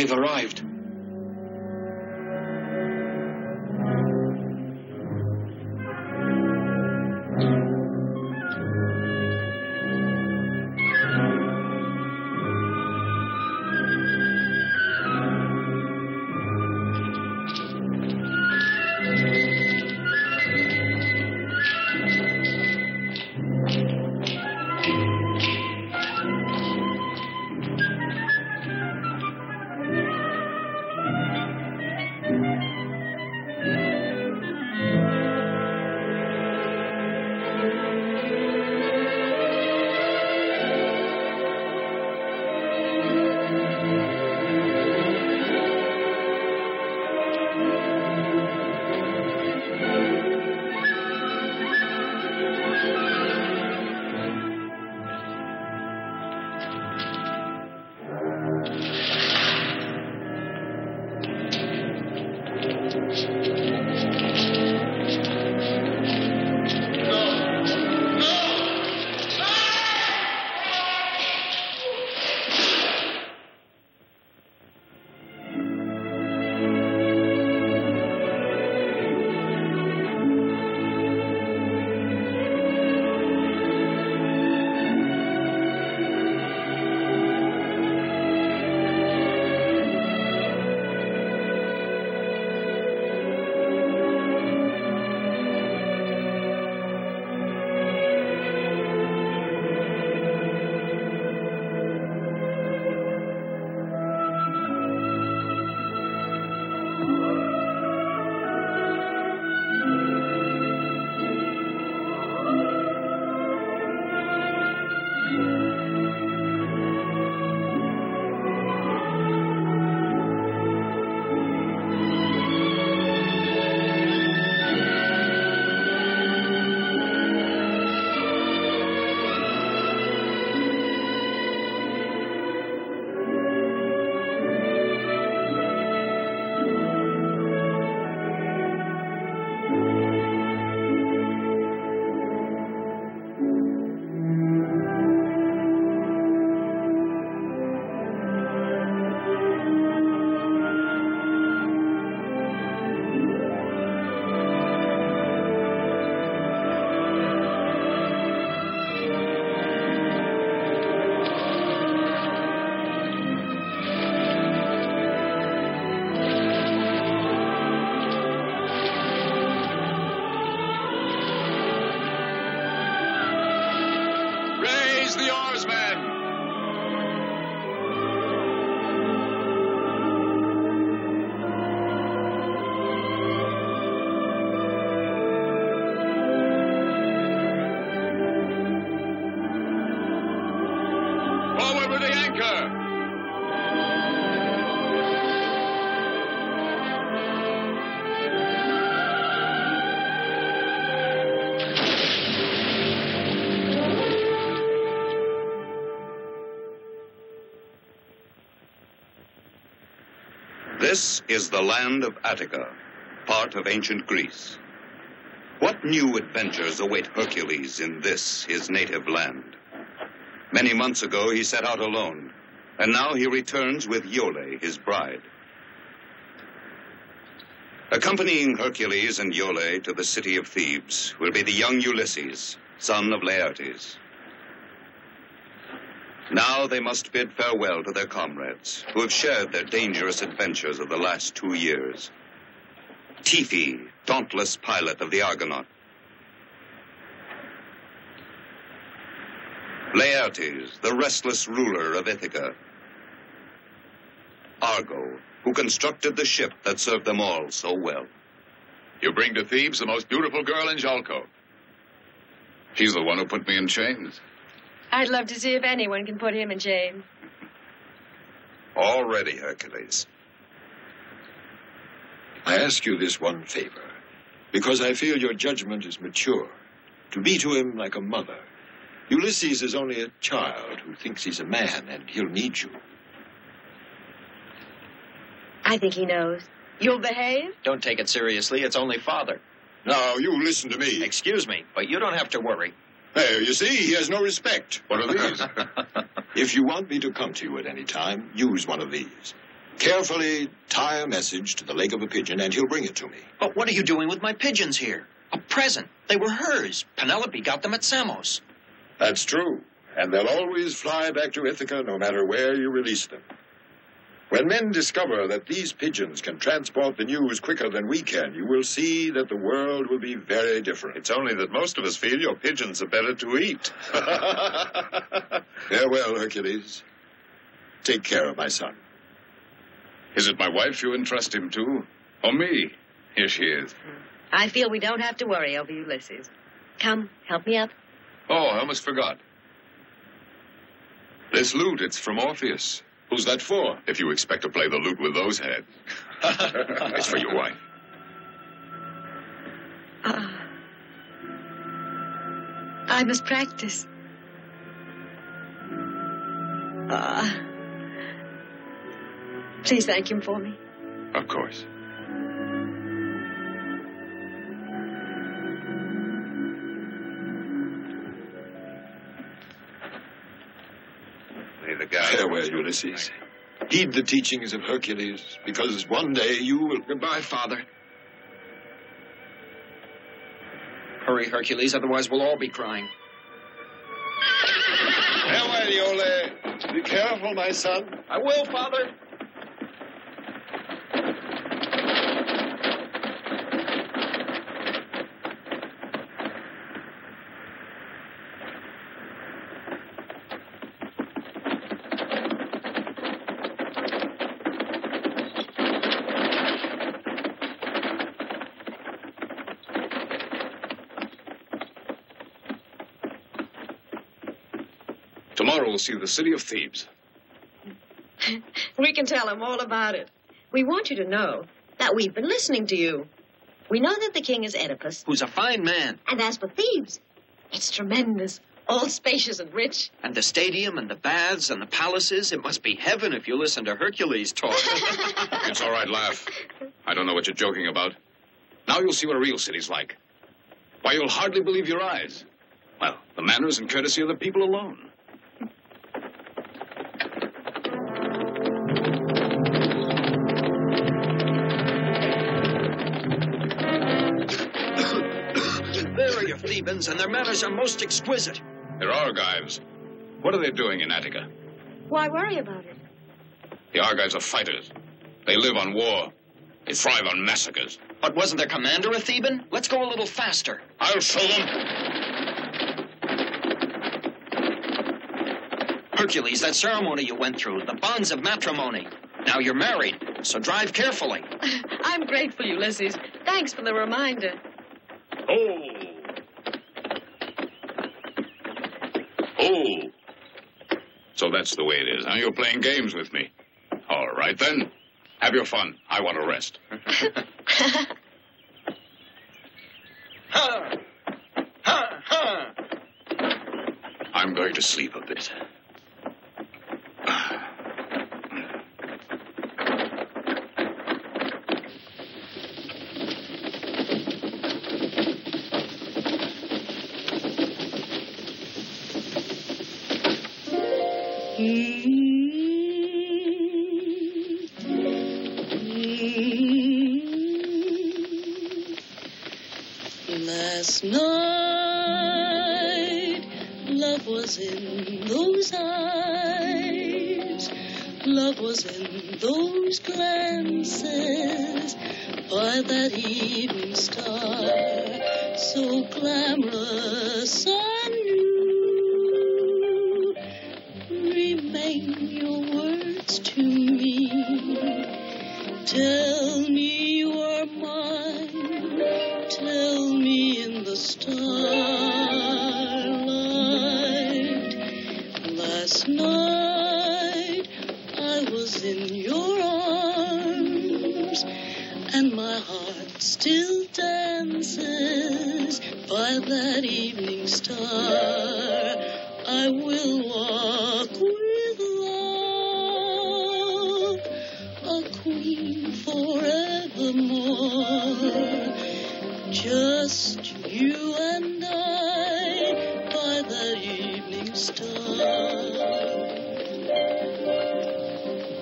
They've arrived. This is the land of Attica, part of ancient Greece. What new adventures await Hercules in this, his native land? Many months ago, he set out alone, and now he returns with Iole, his bride. Accompanying Hercules and Iole to the city of Thebes will be the young Ulysses, son of Laertes. Now they must bid farewell to their comrades, who have shared their dangerous adventures of the last 2 years. Tiphys, dauntless pilot of the Argonaut. Laertes, the restless ruler of Ithaca. Argo, who constructed the ship that served them all so well. You bring to Thebes the most beautiful girl in Jalco. She's the one who put me in chains. I'd love to see if anyone can put him in chains. All ready, Hercules. I ask you this one favor, because I feel your judgment is mature. To be to him like a mother. Ulysses is only a child who thinks he's a man, and he'll need you. I think he knows. You'll behave? Don't take it seriously. It's only father. Now, you listen to me. Excuse me, but you don't have to worry. There, you see, he has no respect. What are these? If you want me to come to you at any time, use one of these. Carefully tie a message to the leg of a pigeon, and he'll bring it to me. But what are you doing with my pigeons here? A present. They were hers. Penelope got them at Samos. That's true. And they'll always fly back to Ithaca no matter where you release them. When men discover that these pigeons can transport the news quicker than we can, you will see that the world will be very different. It's only that most of us feel your pigeons are better to eat. Farewell, Hercules. Take care of my son. Is it my wife you entrust him to? Or me? Here she is. I feel we don't have to worry over Ulysses. Come, help me up. Oh, I almost forgot. This lute, it's from Orpheus. Who's that for? If you expect to play the lute with those heads. It's for your wife. I must practice. Please thank him for me. Of course. The guy. Farewell, Ulysses. Heed the teachings of Hercules, because one day you will... Goodbye, Father. Hurry, Hercules, otherwise we'll all be crying. Farewell, Iole. Be careful, my son. I will, Father. Tomorrow we'll see the city of Thebes. We can tell him all about it. We want you to know that we've been listening to you. We know that the king is Oedipus. Who's a fine man. And as for Thebes, it's tremendous, all spacious and rich. And the stadium and the baths and the palaces, it must be heaven if you listen to Hercules talk. It's all right, laugh. I don't know what you're joking about. Now you'll see what a real city's like. Why, you'll hardly believe your eyes. Well, the manners and courtesy of the people alone. There are your Thebans, and their manners are most exquisite. They're Argives. What are they doing in Attica? Why worry about it? The Argives are fighters. They live on war. They thrive on massacres. But wasn't their commander a Theban? Let's go a little faster. I'll show them. Hercules, that ceremony you went through, the bonds of matrimony. Now you're married, so drive carefully. I'm grateful, Ulysses. Thanks for the reminder. Oh. Oh. So that's the way it is, huh? You're playing games with me. All right, then. Have your fun. I want to rest. Ha! Ha! Ha! I'm going to sleep a bit. Last night, love was in those eyes, love was in those glances, by that evening star, so glamorous I knew. Remain your words to me, tell me you are mine, tell me in the starlight. Last night I was in your arms, and my heart still dances by that evening star. I will walk with love, a queen forevermore. Just you and I by that evening star.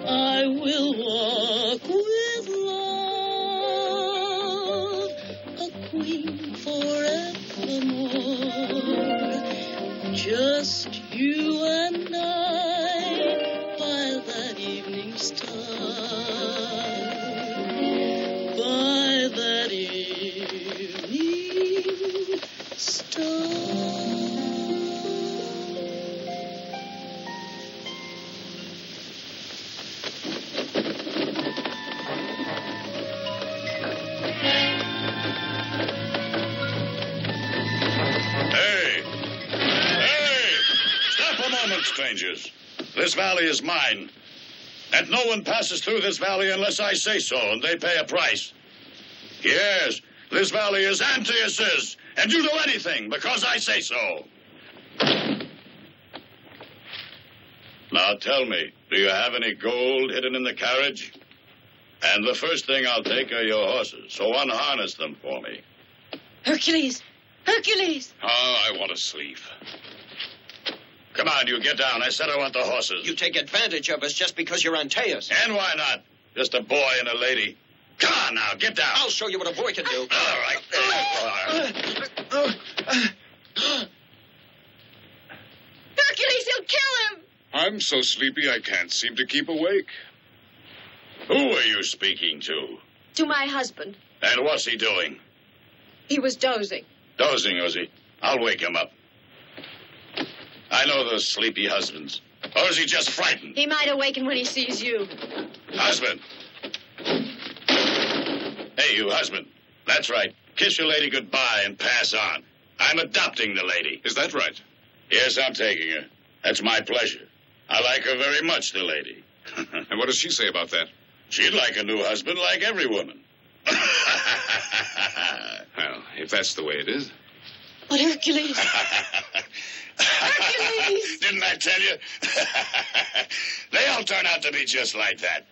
I will walk out, strangers. This valley is mine. And no one passes through this valley unless I say so, and they pay a price. Yes, this valley is Antaeus's, and you do anything because I say so. Now tell me, do you have any gold hidden in the carriage? And the first thing I'll take are your horses, so unharness them for me. Hercules! Hercules! Oh, I want to sleep. Come on, you get down. I said I want the horses. You take advantage of us just because you're Antaeus. And why not? Just a boy and a lady. Come on now, get down. I'll show you what a boy can do. All right. Hercules, he'll kill him! I'm so sleepy I can't seem to keep awake. Who are you speaking to? To my husband. And what's he doing? He was dozing. Dozing, was he? I'll wake him up. I know those sleepy husbands. Or is he just frightened? He might awaken when he sees you. Husband. Hey, you husband. That's right. Kiss your lady goodbye and pass on. I'm adopting the lady. Is that right? Yes, I'm taking her. That's my pleasure. I like her very much, the lady. And what does she say about that? She'd like a new husband like every woman. Well, if that's the way it is. But Hercules... Hercules! Didn't I tell you? They all turn out to be just like that.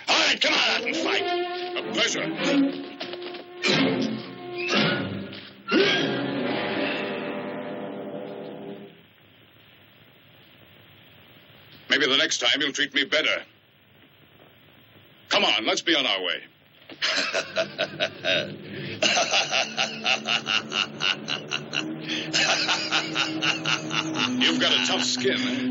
All right, come on out and fight. A pleasure. Maybe the next time you'll treat me better. Come on, let's be on our way. You've got a tough skin.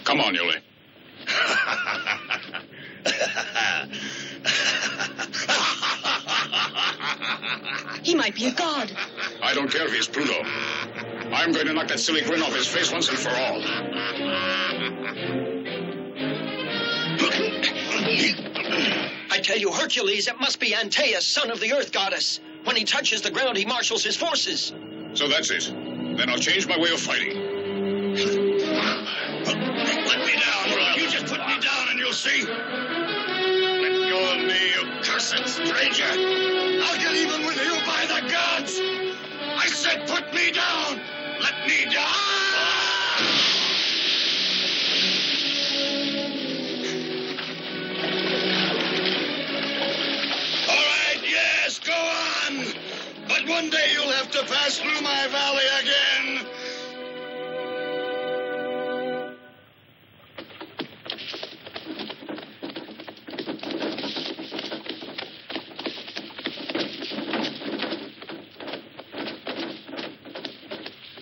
Come on, Yuli. He might be a god. I don't care if he's Pluto. I'm going to knock that silly grin off his face once and for all. I tell you, Hercules, it must be Antaeus, son of the Earth Goddess. When he touches the ground, he marshals his forces. So that's it. Then I'll change my way of fighting. Let me down, Rob. You just put me down and you'll see. Let go of me, you cursed stranger. I'll get even with you by the gods. I said put me down. Let me down. All right, yes, go on. But one day you'll have to pass through my valley again.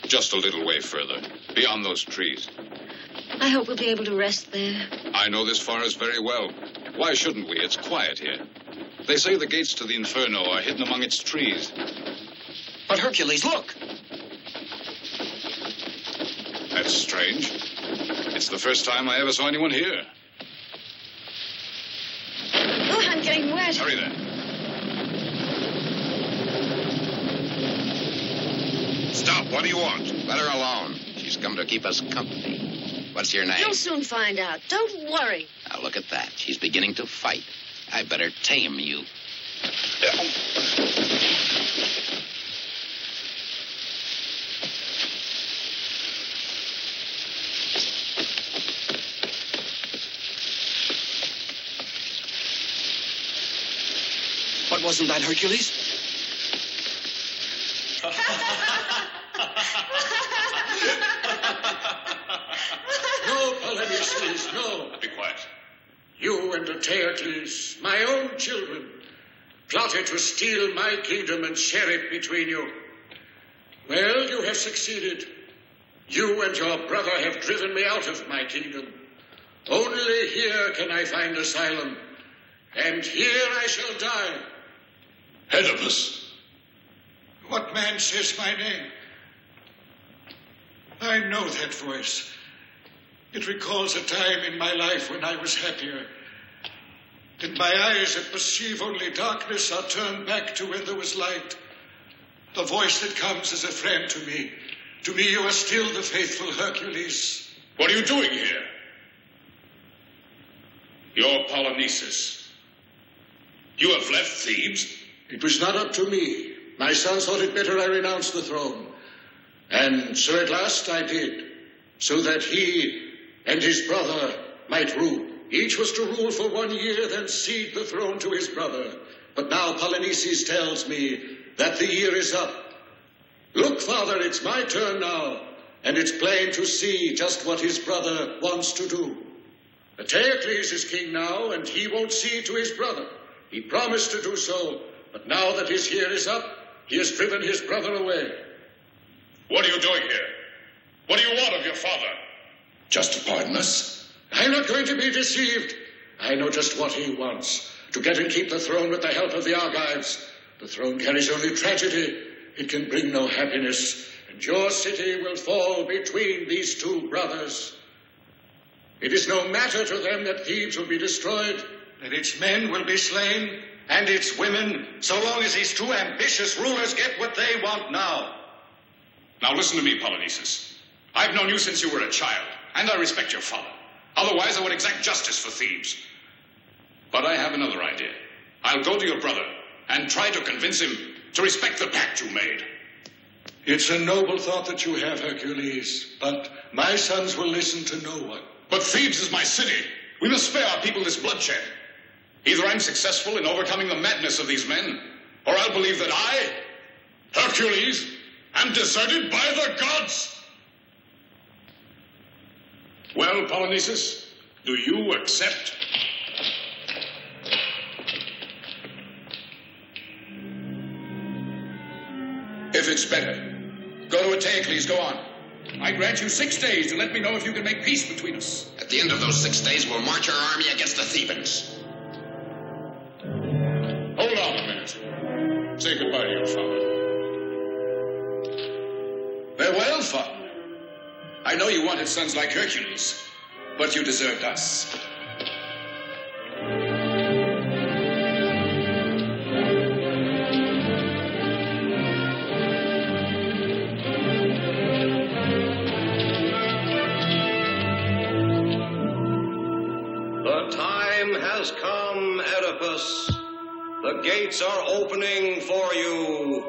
Just a little way further, beyond those trees. I hope we'll be able to rest there. I know this forest very well. Why shouldn't we? It's quiet here. They say the gates to the Inferno are hidden among its trees. But Hercules, look! That's strange. It's the first time I ever saw anyone here. it. Hurry then. Stop. What do you want? Let her alone. She's come to keep us company. What's your name? You'll soon find out. Don't worry. Now, look at that. She's beginning to fight. I better tame you. What wasn't that, Hercules? No, Polyneices, no. Be quiet. You and Hercules, my own children, plotted to steal my kingdom and share it between you. Well, you have succeeded. You and your brother have driven me out of my kingdom. Only here can I find asylum, and here I shall die. Oedipus. What man says my name? I know that voice. It recalls a time in my life when I was happier. And my eyes that perceive only darkness are turned back to when there was light. The voice that comes as a friend to me. To me you are still the faithful Hercules. What are you doing here? You're Polynices. You have left Thebes? It was not up to me. My sons thought it better I renounce the throne. And so at last I did, so that he and his brother might rule. Each was to rule for 1 year, then cede the throne to his brother. But now Polynices tells me that the year is up. Look, Father, it's my turn now, and it's plain to see just what his brother wants to do. Hercules is king now, and he won't cede to his brother. He promised to do so, but now that his year is up, he has driven his brother away. What are you doing here? What do you want of your father? Just to pardon us. I'm not going to be deceived. I know just what he wants. To get and keep the throne with the help of the Argives. The throne carries only tragedy. It can bring no happiness. And your city will fall between these two brothers. It is no matter to them that Thebes will be destroyed, that its men will be slain, and its women, so long as these two ambitious rulers get what they want now. Now listen to me, Polynices. I've known you since you were a child, and I respect your father. Otherwise, I would exact justice for Thebes. But I have another idea. I'll go to your brother and try to convince him to respect the pact you made. It's a noble thought that you have, Hercules, but my sons will listen to no one. But Thebes is my city. We must spare our people this bloodshed. Either I'm successful in overcoming the madness of these men, or I'll believe that I, Hercules, am deserted by the gods. Well, Polynices, do you accept? If it's better, go to Hercules, go on. I grant you 6 days to let me know if you can make peace between us. At the end of those 6 days, we'll march our army against the Thebans. Hold on a minute. Say goodbye to your father. Farewell, father. I know you wanted sons like Hercules, but you deserved us. The time has come, Oedipus. The gates are opening for you.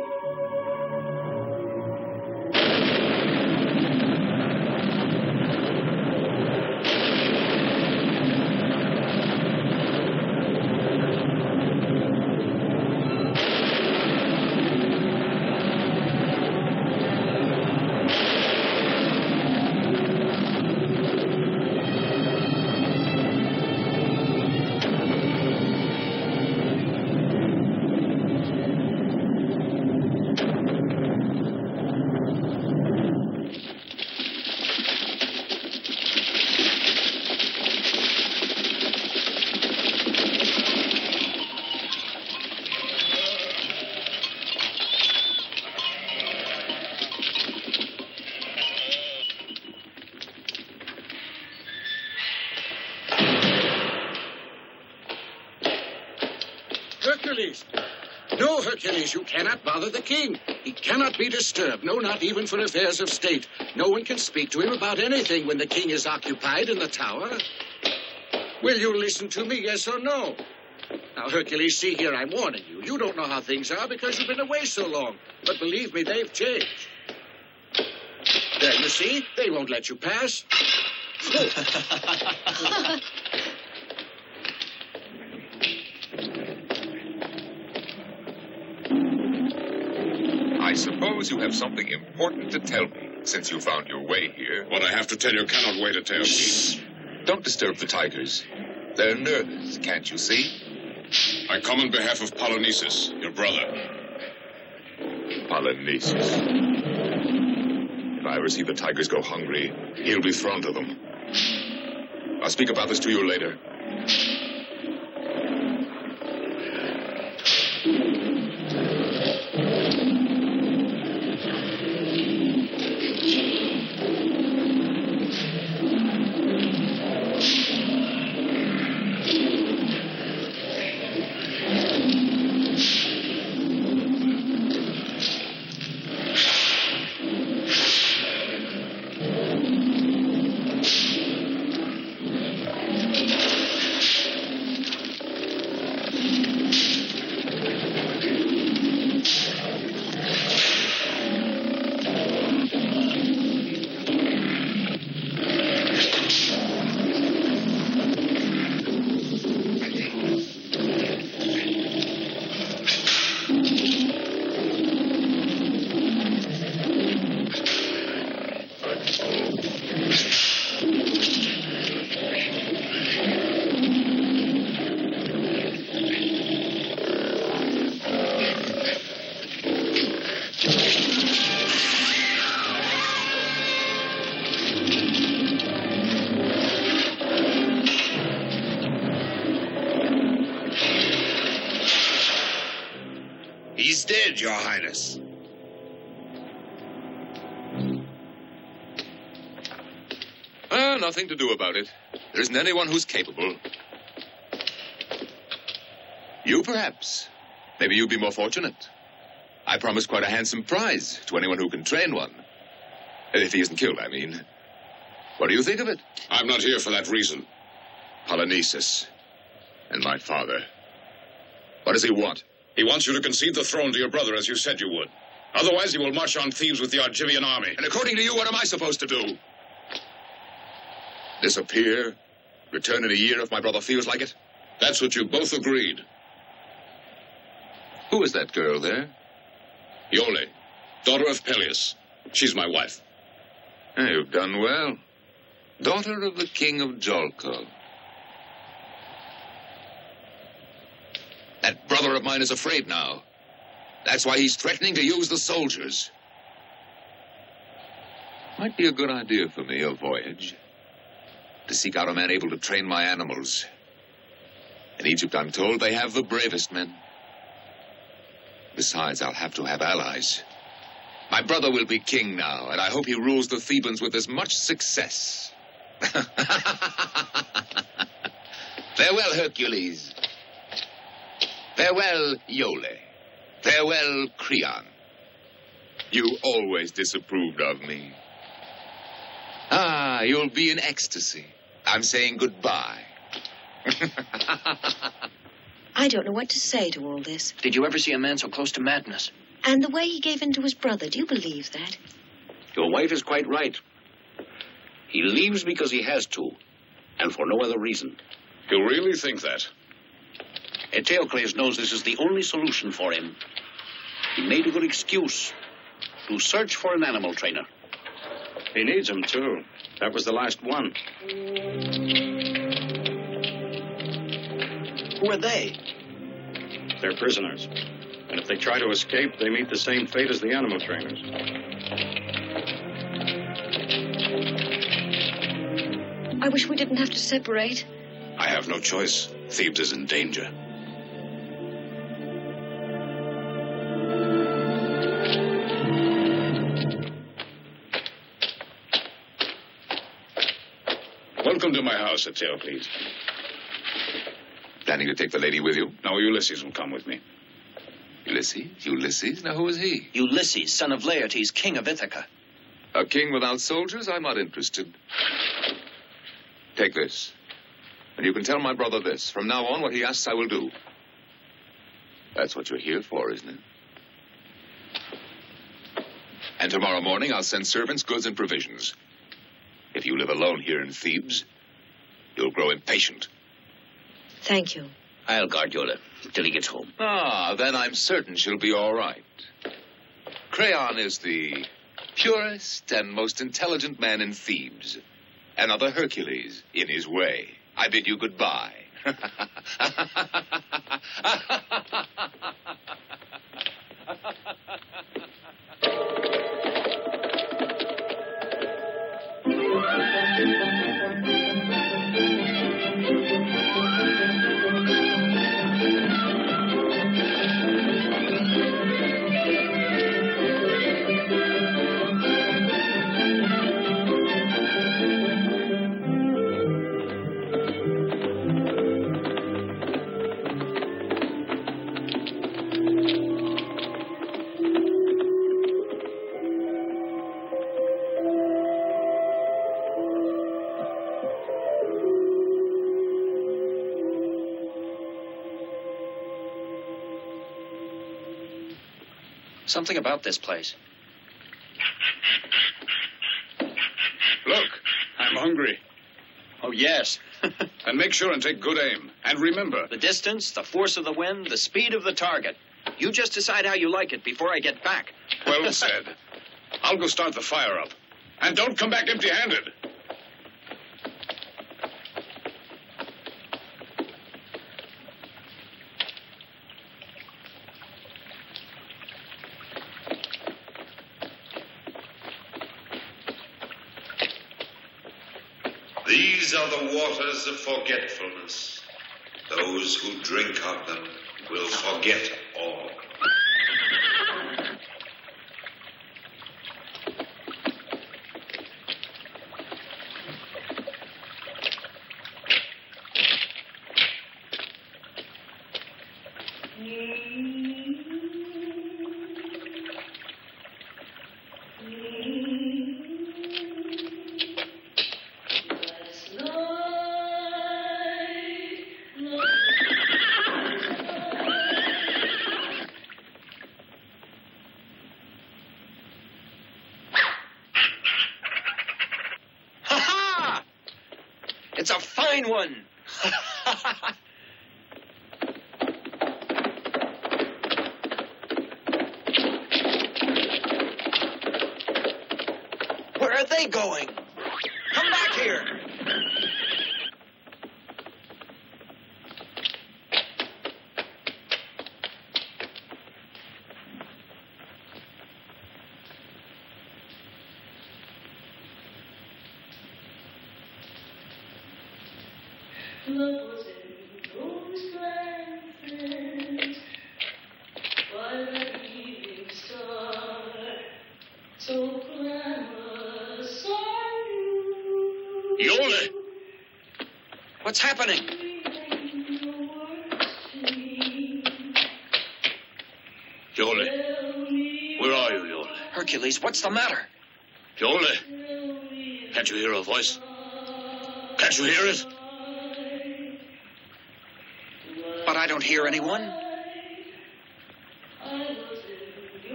Hercules! No, Hercules, you cannot bother the king. He cannot be disturbed, no, not even for affairs of state. No one can speak to him about anything when the king is occupied in the tower. Will you listen to me, yes or no? Now, Hercules, see here, I'm warning you. You don't know how things are because you've been away so long. But believe me, they've changed. There, you see? They won't let you pass. Oh. I suppose you have something important to tell me, since you found your way here. What I have to tell you cannot wait a tale. Shh! Don't disturb the tigers. They're nervous, can't you see? I come on behalf of Polynices, your brother. Polynices. If I ever see the tigers go hungry, he'll be thrown to them. I'll speak about this to you later. He's dead, Your Highness. Nothing to do about it. There isn't anyone who's capable. You, perhaps. Maybe you'd be more fortunate. I promised quite a handsome prize to anyone who can train one. If he isn't killed, I mean. What do you think of it? I'm not here for that reason. Polynices. And my father. What does he want? He wants you to concede the throne to your brother, as you said you would. Otherwise, he will march on Thebes with the Argivian army. And according to you, what am I supposed to do? Disappear? Return in a year if my brother feels like it? That's what you both agreed. Who is that girl there? Iole, daughter of Peleus. She's my wife. You've done well. Daughter of the king of Jolko. That brother of mine is afraid now. That's why he's threatening to use the soldiers. Might be a good idea for me, a voyage. To seek out a man able to train my animals. In Egypt, I'm told, they have the bravest men. Besides, I'll have to have allies. My brother will be king now, and I hope he rules the Thebans with as much success. Farewell, Hercules. Farewell, Iole. Farewell, Creon. You always disapproved of me. Ah, you'll be in ecstasy. I'm saying goodbye. I don't know what to say to all this. Did you ever see a man so close to madness? And the way he gave in to his brother, do you believe that? Your wife is quite right. He leaves because he has to, and for no other reason. You really think that? Eteocles knows this is the only solution for him. He made a good excuse to search for an animal trainer. He needs him, too. That was the last one. Who are they? They're prisoners. And if they try to escape, they meet the same fate as the animal trainers. I wish we didn't have to separate. I have no choice. Thebes is in danger. Welcome to my house, Eteocles. Planning to take the lady with you? No, Ulysses will come with me. Ulysses? Ulysses? Now, who is he? Ulysses, son of Laertes, king of Ithaca. A king without soldiers? I'm not interested. Take this. And you can tell my brother this. From now on, what he asks, I will do. That's what you're here for, isn't it? And tomorrow morning, I'll send servants, goods, and provisions. If you live alone here in Thebes, you'll grow impatient. Thank you. I'll guard Yola till he gets home. Ah, then I'm certain she'll be all right. Creon is the purest and most intelligent man in Thebes. Another Hercules in his way. I bid you goodbye. Something about this place. Look, I'm hungry. Oh, yes. And make sure and take good aim. And remember... The distance, the force of the wind, the speed of the target. You just decide how you like it before I get back. Well said. I'll go start the fire up. And don't come back empty-handed. These are the waters of forgetfulness. Those who drink of them will forget all. It's a fine one. Where are they going? Come back here. Yola! What's happening? Yola. Where are you, Yola? Hercules, what's the matter? Yola. Can't you hear a voice? Can't you hear it? But I don't hear anyone.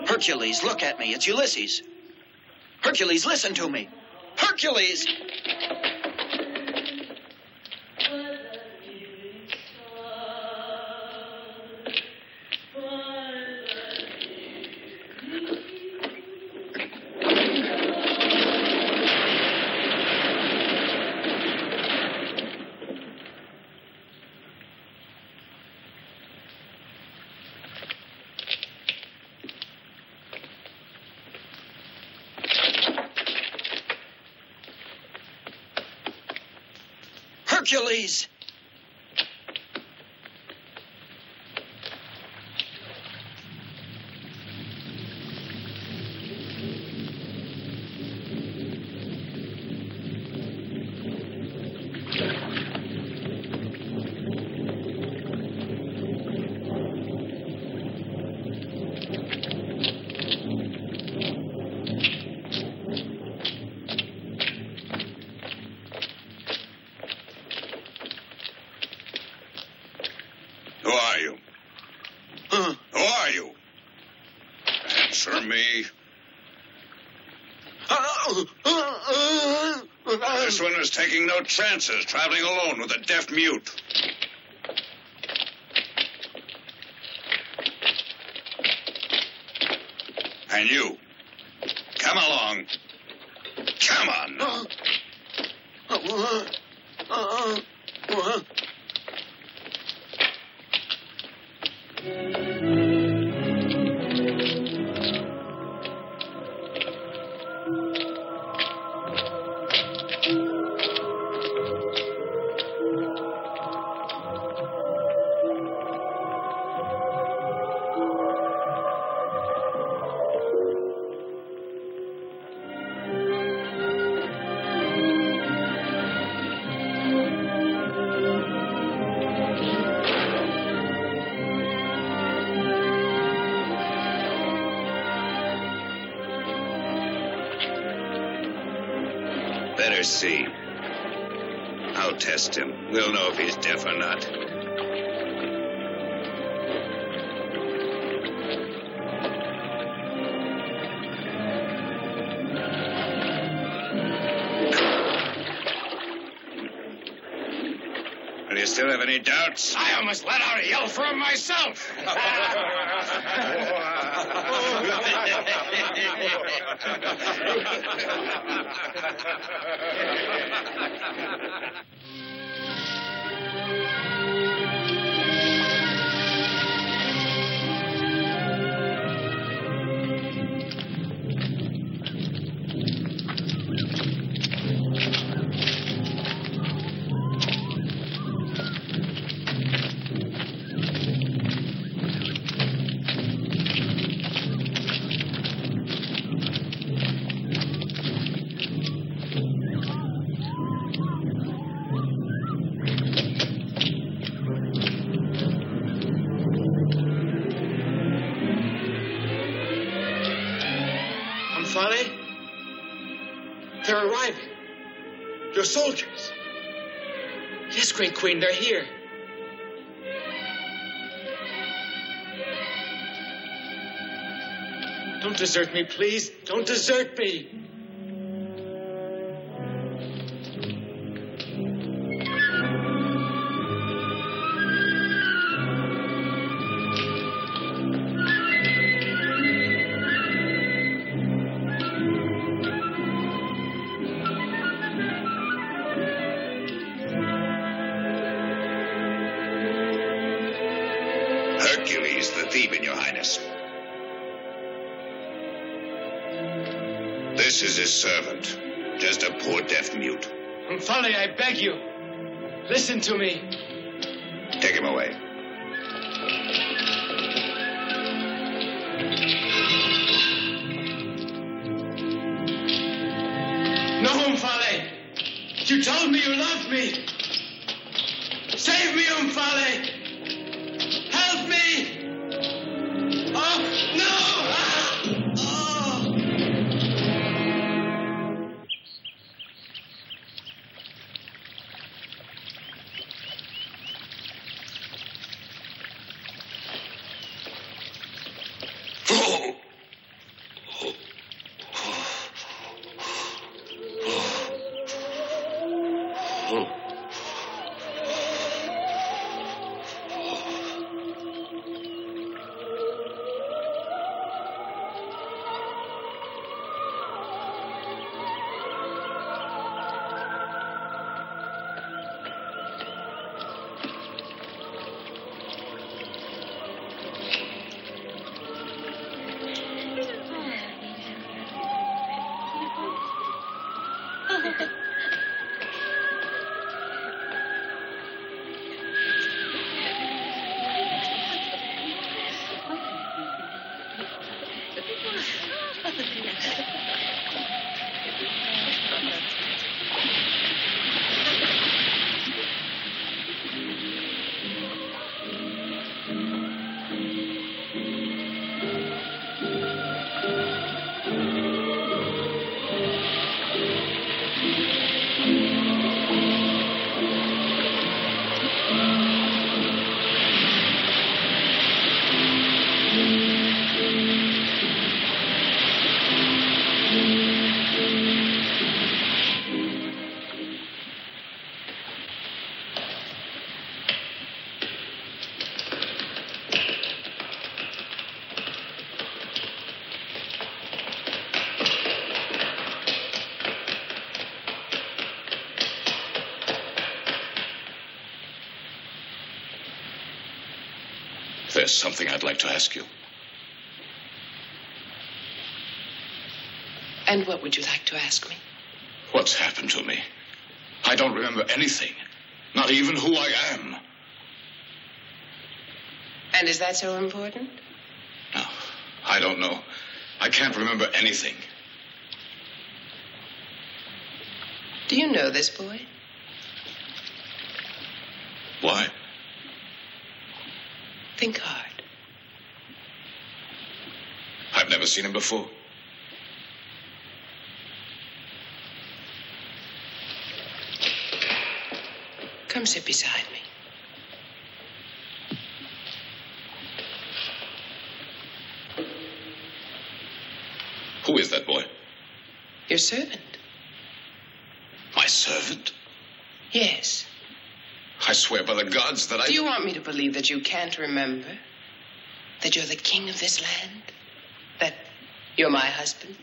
Hercules, look at me. It's Ulysses. Hercules, listen to me. Hercules! Hercules! me. This one was taking no chances, traveling alone with a deaf mute. And you, come along. Come on. Better see. I'll test him. We'll know if he's deaf or not. Do you still have any doubts? I almost let out a yell for him myself. They're arriving. Your soldiers. Yes, Great Queen, they're here. Don't desert me, please. Don't desert me. Hercules, the Theban, Your Highness. This is his servant, just a poor deaf mute. Omphale, I beg you, listen to me. Take him away. No, Omphale. You told me you loved me. Save me, Omphale. Help me. Oh, no. Ah! Oh. There's something I'd like to ask you. And what would you like to ask me? What's happened to me? I don't remember anything. Not even who I am. And is that so important? No, I don't know. I can't remember anything. Do you know this boy? Why? Think hard. I've never seen him before. Come sit beside me. Who is that boy? Your servant. My servant? Yes. I swear by the gods that Do you want me to believe that you can't remember? That you're the king of this land? That you're my husband?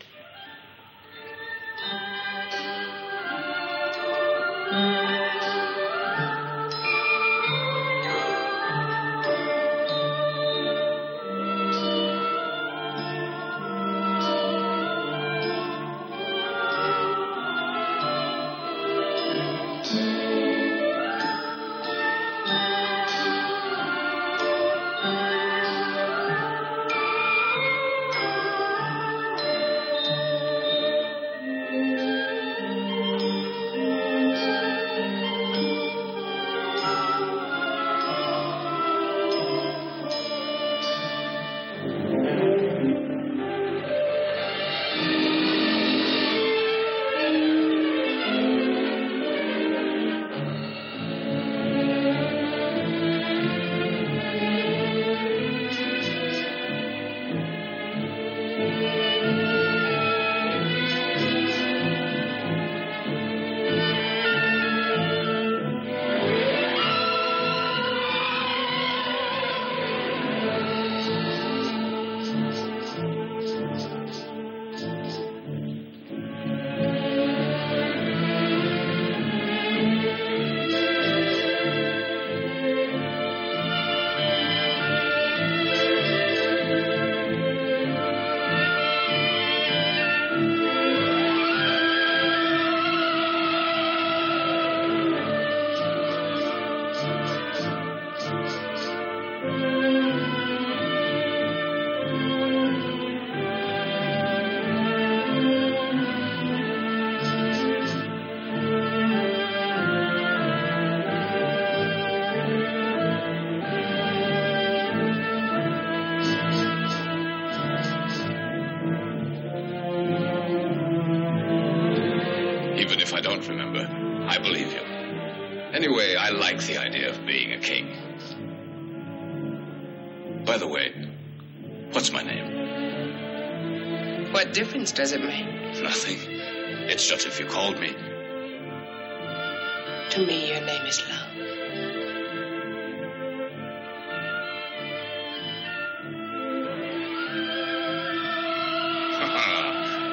Even if I don't remember, I believe you. Anyway, I like the idea of being a king. By the way, what's my name? What difference does it make? Nothing. It's just if you called me. To me, your name is love.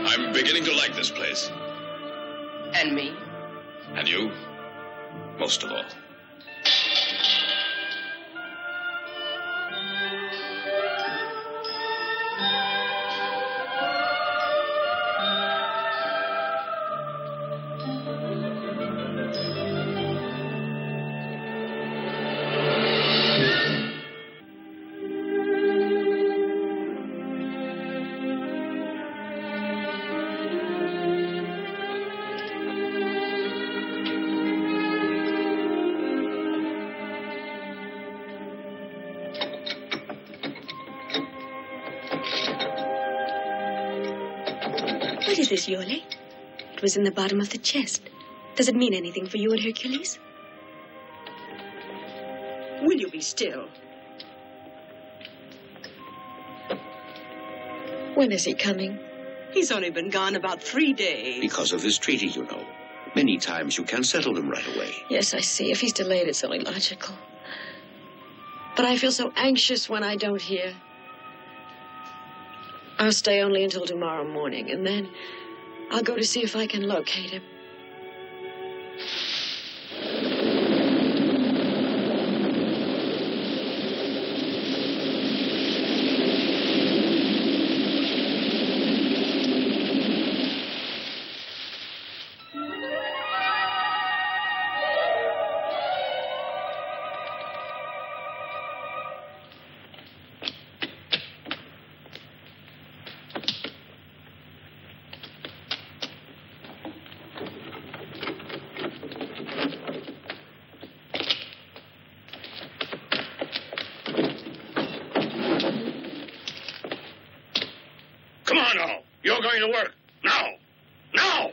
I'm beginning to like this place. And me? And you? Most of all. What is this, Yole? It was in the bottom of the chest. Does it mean anything for you and Hercules? Will you be still? When is he coming? He's only been gone about 3 days. Because of this treaty, you know. Many times you can settle them right away. Yes, I see. If he's delayed, it's only logical. But I feel so anxious when I don't hear. I'll stay only until tomorrow morning, and then I'll go to see if I can locate him. going to work. Now! Now!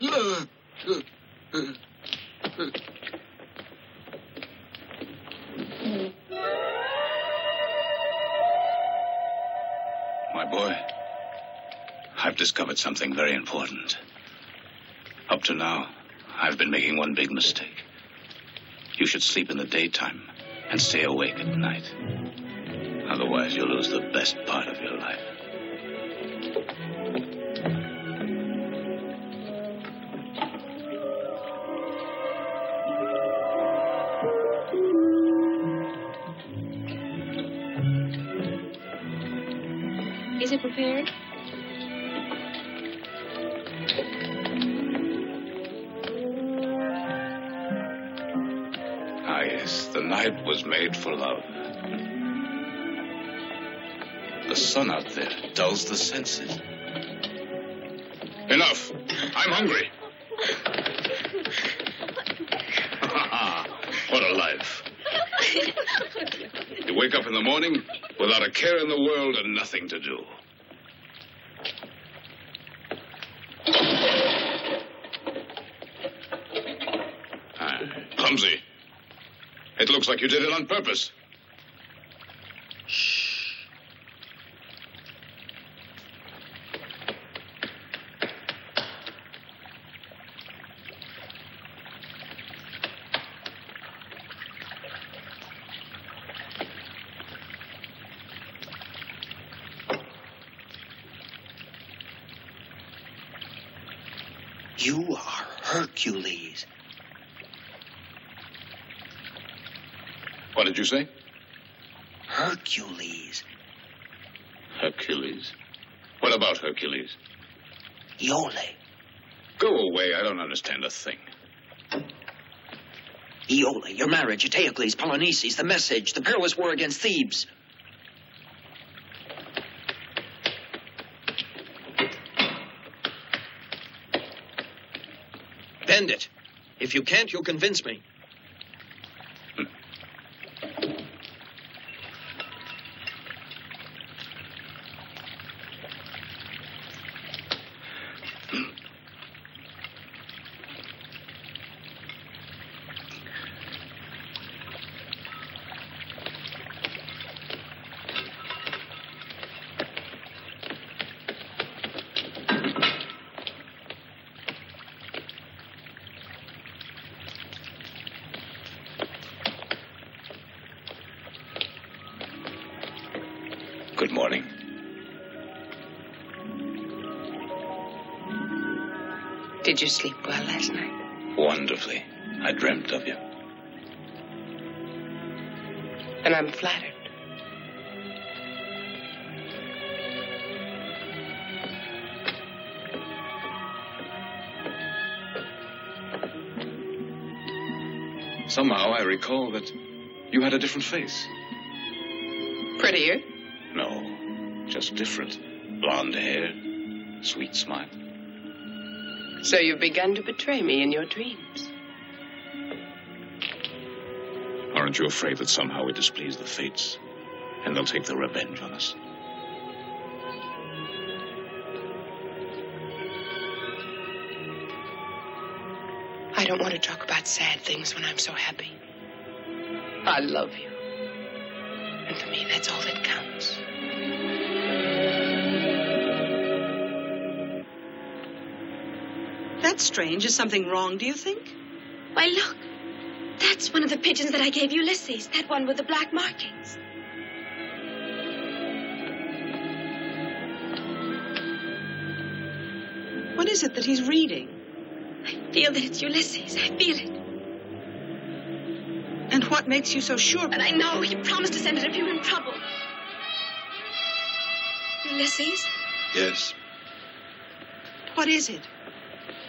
My boy, I've discovered something very important. Up to now, I've been making one big mistake. You should sleep in the daytime and stay awake at night. Otherwise, you'll lose the best part of your life. Is it prepared? Ah, yes, the night was made for love. The sun out there dulls the senses. Enough. I'm hungry. What a life. You wake up in the morning without a care in the world and nothing to do. Clumsy. It looks like you did it on purpose. You are Hercules. What did you say? Hercules. Hercules? What about Hercules? Iole. Go away. I don't understand a thing. Iole, your marriage, Eteocles, Polynices, the message, the perilous war against Thebes. Bend it. If you can't, you'll convince me. Good morning. Did you sleep well last night? Wonderfully. I dreamt of you. And I'm flattered. Somehow I recall that you had a different face. Prettier? No, just different. Blonde hair, sweet smile. So you've begun to betray me in your dreams. Aren't you afraid that somehow we displease the fates and they'll take their revenge on us? I don't want to talk about sad things when I'm so happy. I love you. And for me, that's all that counts. That's strange. Is something wrong, do you think? Why, look. That's one of the pigeons that I gave Ulysses. That one with the black markings. What is it that he's reading? I feel that it's Ulysses. I feel it. And what makes you so sure? But I know he promised to send it if you were in trouble. Ulysses? Yes. What is it?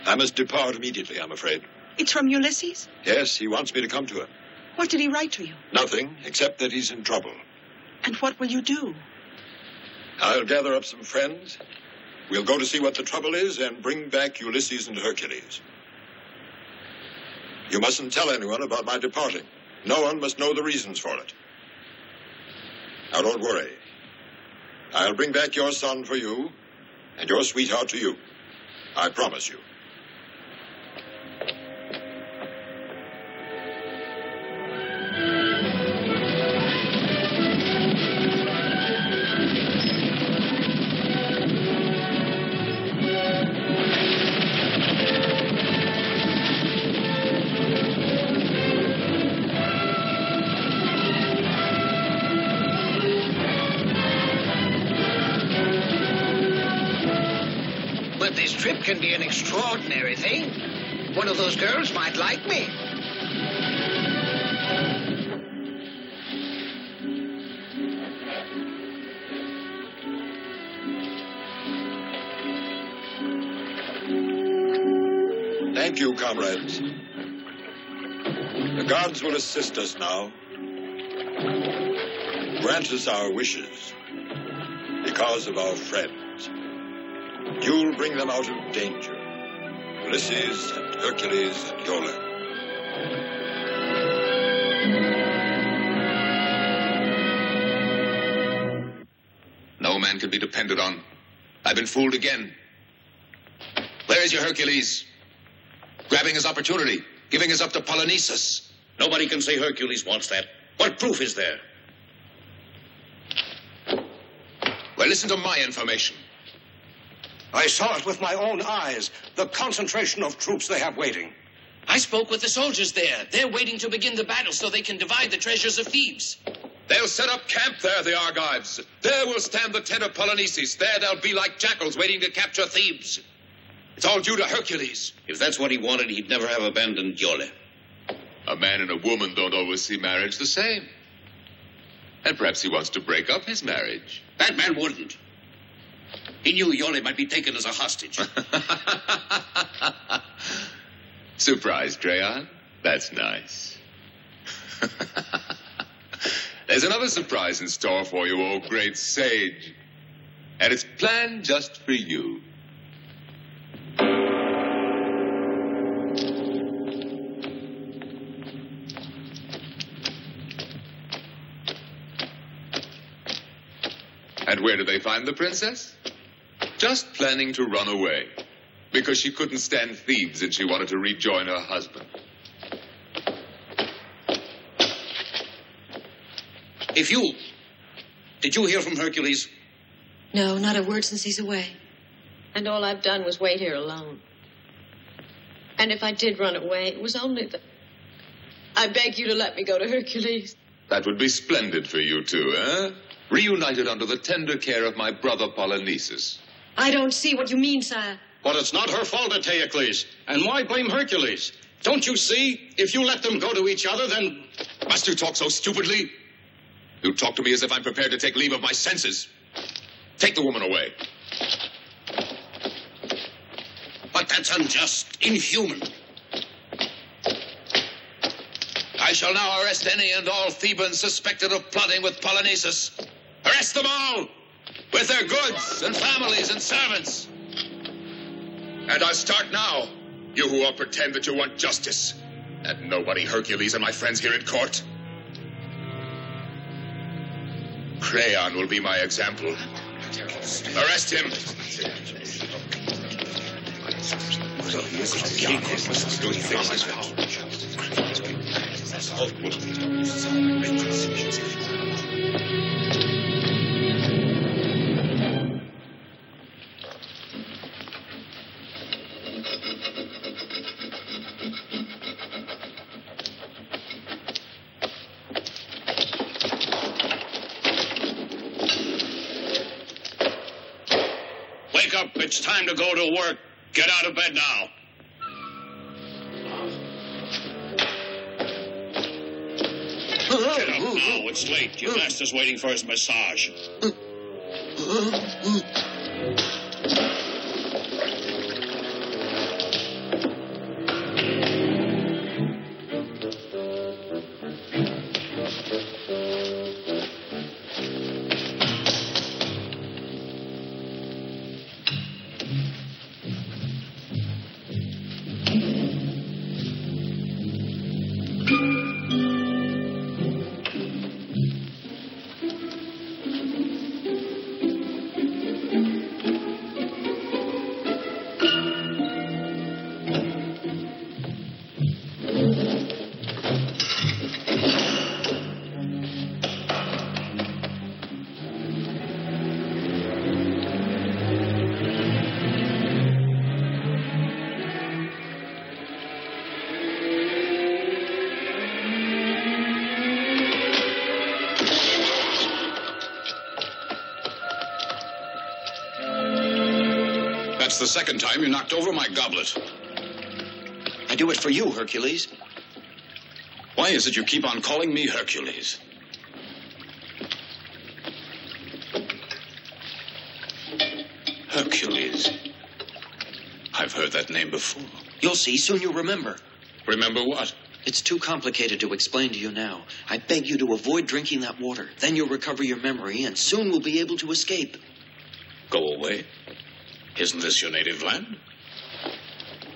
I must depart immediately, I'm afraid. It's from Ulysses? Yes, he wants me to come to him. What did he write to you? Nothing, except that he's in trouble. And what will you do? I'll gather up some friends. We'll go to see what the trouble is and bring back Ulysses and Hercules. You mustn't tell anyone about my departing. No one must know the reasons for it. Now, don't worry. I'll bring back your son for you and your sweetheart to you. I promise you. But this trip can be an extraordinary thing. One of those girls might like me. Thank you, comrades. The gods will assist us now. Grant us our wishes because of our friends. You'll bring them out of danger. Ulysses and Hercules and Iole. No man can be depended on. I've been fooled again. Where is your Hercules? Grabbing his opportunity, giving us up to Polynices. Nobody can say Hercules wants that. What proof is there? Well, listen to my information. I saw it with my own eyes, the concentration of troops they have waiting. I spoke with the soldiers there. They're waiting to begin the battle so they can divide the treasures of Thebes. They'll set up camp there, the Argives. There will stand the tent of Polynices. There they'll be like jackals waiting to capture Thebes. It's all due to Hercules. If that's what he wanted, he'd never have abandoned Iole. A man and a woman don't always see marriage the same. And perhaps he wants to break up his marriage. That man wouldn't. He knew Iole might be taken as a hostage. Surprised, Crayon? That's nice. There's another surprise in store for you, old great sage. And it's planned just for you. And where did they find the princess? Just planning to run away. Because she couldn't stand Thebes and she wanted to rejoin her husband. Did you hear from Hercules? No, not a word since he's away. And all I've done was wait here alone. And if I did run away, it was only that I beg you to let me go to Hercules. That would be splendid for you two, eh? Reunited under the tender care of my brother Polynices. I don't see what you mean, sire. But it's not her fault, Eteocles. And why blame Hercules? Don't you see? If you let them go to each other, then... Must you talk so stupidly? You talk to me as if I'm prepared to take leave of my senses. Take the woman away. But that's unjust, inhuman. I shall now arrest any and all Thebans suspected of plotting with Polynices. Arrest them all, with their goods and families and servants. And I'll start now, you who all pretend that you want justice. And nobody Hercules and my friends here at court. Crayon will be my example. Arrest him. Wake up. It's time to go to work. Get out of bed now. Get up now. It's late. Your master's waiting for his massage. the second time you knocked over my goblet. I do it for you, Hercules. Why is it you keep on calling me Hercules? Hercules. I've heard that name before. You'll see. Soon you'll remember. Remember what? It's too complicated to explain to you now. I beg you to avoid drinking that water. Then you'll recover your memory, and soon we'll be able to escape. Go away? Isn't this your native land?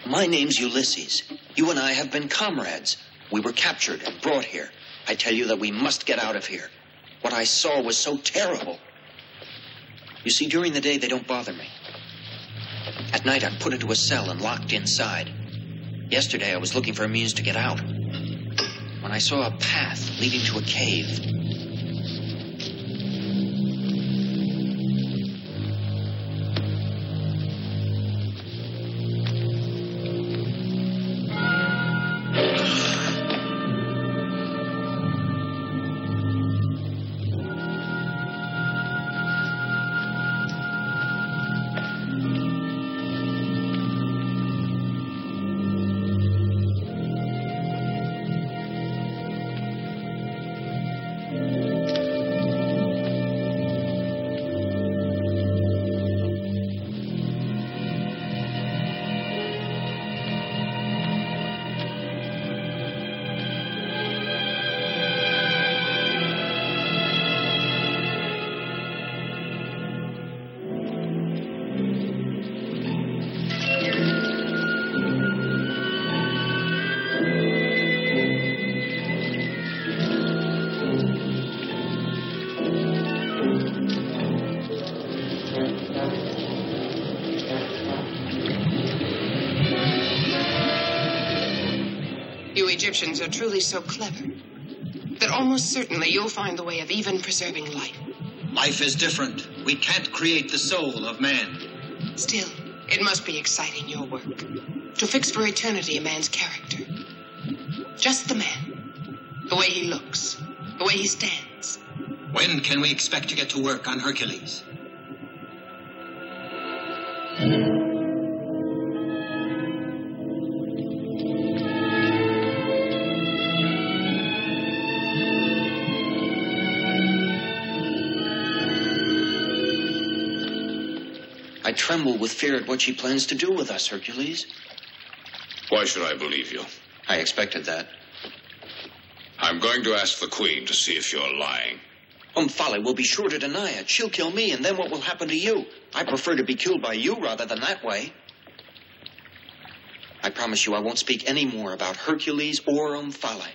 My name's Ulysses. You and I have been comrades. We were captured and brought here. I tell you that we must get out of here. What I saw was so terrible. You see, during the day, they don't bother me. At night, I'm put into a cell and locked inside. Yesterday, I was looking for a means to get out, when I saw a path leading to a cave. You Egyptians are truly so clever that almost certainly you'll find the way of even preserving life. Life is different. We can't create the soul of man. Still, it must be exciting, your work. To fix for eternity a man's character. Just the man. The way he looks. The way he stands. When can we expect to get to work on Hercules? I tremble with fear at what she plans to do with us, Hercules. Why should I believe you? I expected that. I'm going to ask the Queen to see if you're lying. Omphale will be sure to deny it. She'll kill me, and then what will happen to you? I prefer to be killed by you rather than that way. I promise you I won't speak any more about Hercules or Omphale.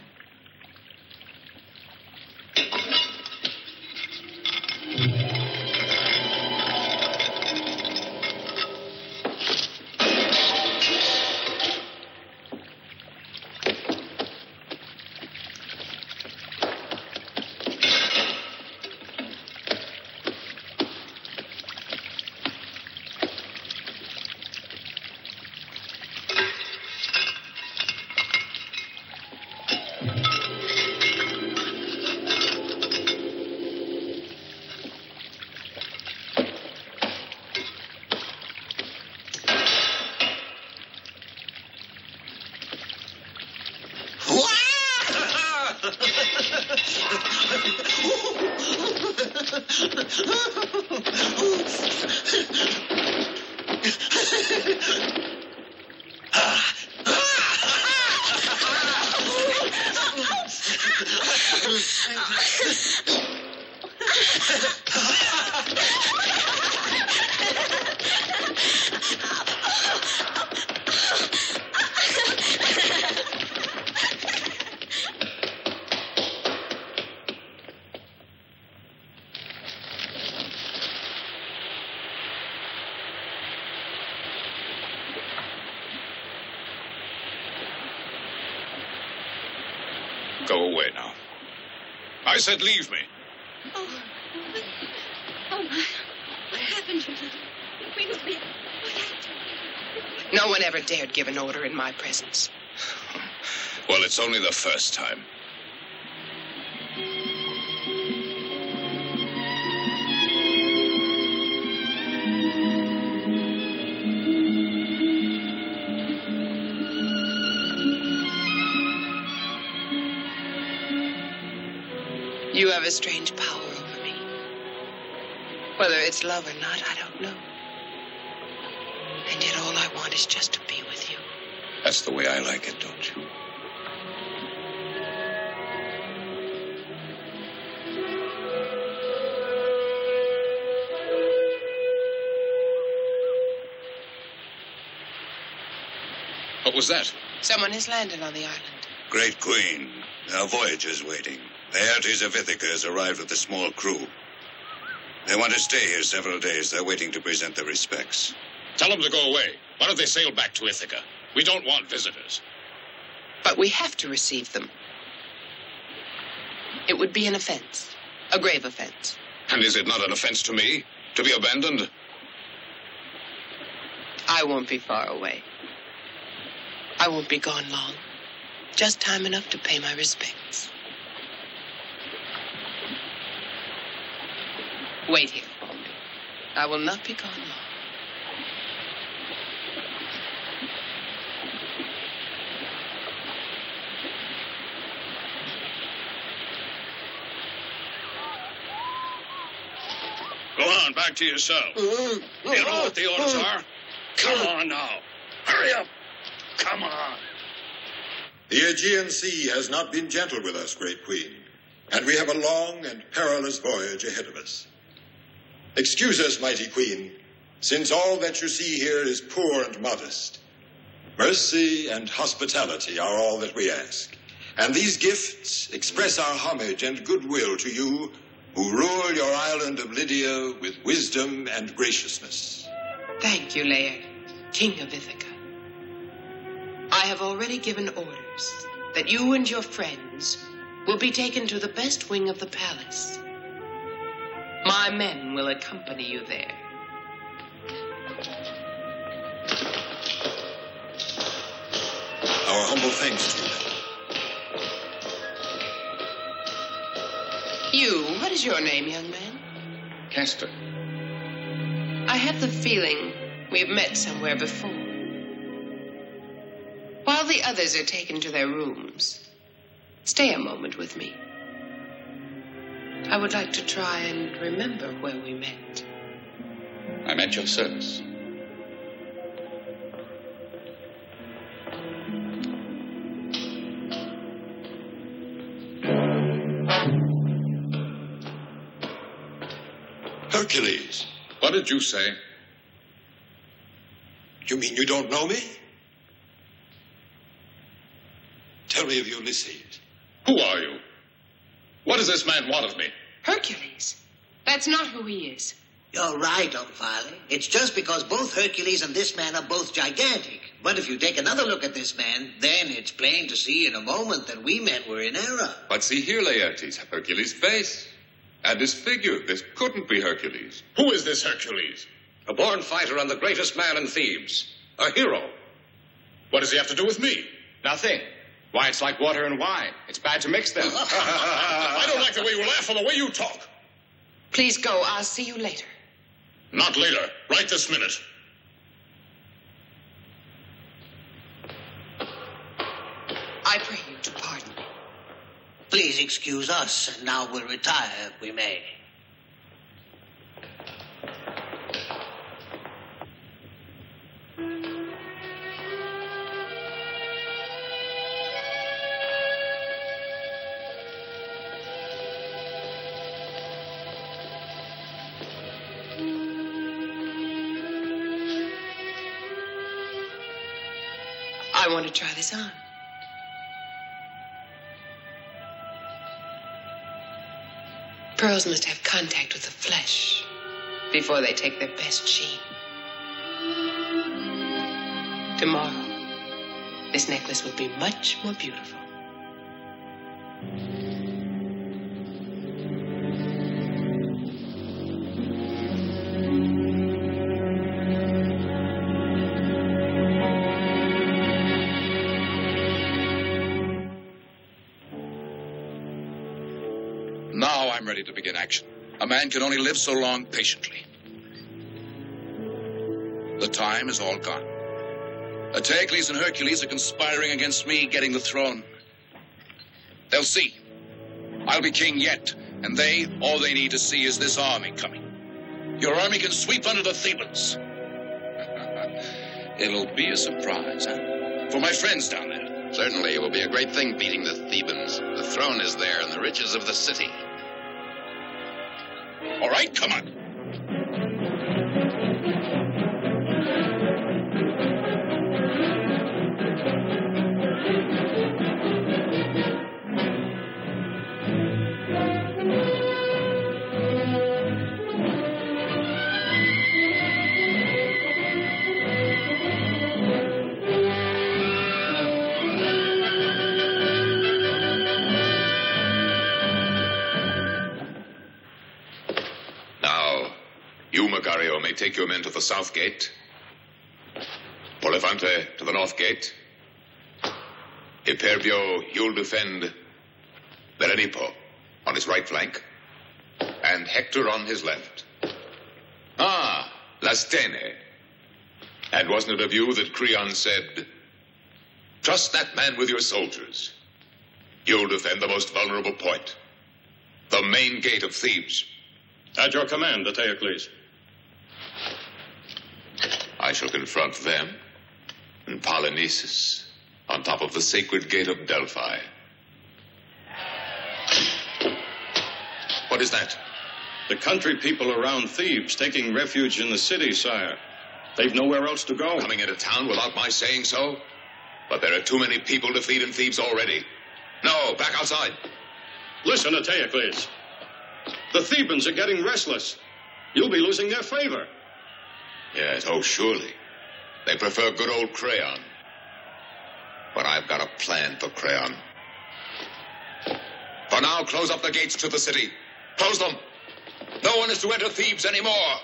Go away now. I said leave me. Oh, my. What happened to you? The Queen was there. What happened? No one ever dared give an order in my presence. Well, it's only the first time. You have a strange power over me. Whether it's love or not, I don't know. And yet all I want is just to be with you. That's the way I like it, don't you? What was that? Someone has landed on the island. Great Queen, there are voyagers waiting. The Hercules of Ithaca has arrived with a small crew. They want to stay here several days. They're waiting to present their respects. Tell them to go away. Why don't they sail back to Ithaca? We don't want visitors. But we have to receive them. It would be an offense. A grave offense. And is it not an offense to me to be abandoned? I won't be far away. I won't be gone long. Just time enough to pay my respects. Wait here for me. I will not be gone long. Go on, back to your cell. You know what the orders are? Come on now. Hurry up. Come on. The Aegean Sea has not been gentle with us, Great Queen, and we have a long and perilous voyage ahead of us. Excuse us, mighty Queen, since all that you see here is poor and modest. Mercy and hospitality are all that we ask, and these gifts express our homage and goodwill to you who rule your island of Lydia with wisdom and graciousness. Thank you, Laird, King of Ithaca. I have already given orders that you and your friends will be taken to the best wing of the palace. My men will accompany you there. Our humble thanks to you. You, what is your name, young man? Castor. I have the feeling we've met somewhere before. While the others are taken to their rooms, stay a moment with me. I would like to try and remember where we met. I'm at your service. Hercules. What did you say? You mean you don't know me? Tell me of Ulysses. Who are you? What does this man want of me? Hercules. That's not who he is. You're right, Omphale. It's just because both Hercules and this man are both gigantic. But if you take another look at this man, then it's plain to see in a moment that we men were in error. But see here, Laertes, Hercules' face. And his figure. This couldn't be Hercules. Who is this Hercules? A born fighter and the greatest man in Thebes. A hero. What does he have to do with me? Nothing. Why, it's like water and wine. It's bad to mix them. I don't like the way you laugh or the way you talk. Please go. I'll see you later. Not later. Right this minute. I pray you to pardon me. Please excuse us, and now we'll retire if we may. I want to try this on. Pearls must have contact with the flesh before they take their best sheen. Tomorrow, this necklace will be much more beautiful. Now I'm ready to begin action. A man can only live so long patiently. The time is all gone. Hercules and Hercules are conspiring against me getting the throne. They'll see. I'll be king yet, And all they need to see is this army coming. Your army can sweep under the Thebans. It'll be a surprise, huh? For my friends down there. Certainly, it will be a great thing beating the Thebans. The throne is there and the riches of the city. All right, come on. Take your men to the south gate. Polifante to the north gate. Hyperbio, you'll defend Berenipo on his right flank, and Hector on his left. Ah, Lastene. And wasn't it of you that Creon said, trust that man with your soldiers. You'll defend the most vulnerable point, the main gate of Thebes. At your command, Eteocles. I shall confront them and Polynices on top of the sacred gate of Delphi. What is that? The country people around Thebes taking refuge in the city, sire. They've nowhere else to go. Coming into town without my saying so? But there are too many people to feed in Thebes already. No, back outside. Listen, Eteocles. The Thebans are getting restless. You'll be losing their favor. Yes, oh, surely. They prefer good old Creon. But I've got a plan for Creon. For now, close up the gates to the city. Close them. No one is to enter Thebes anymore.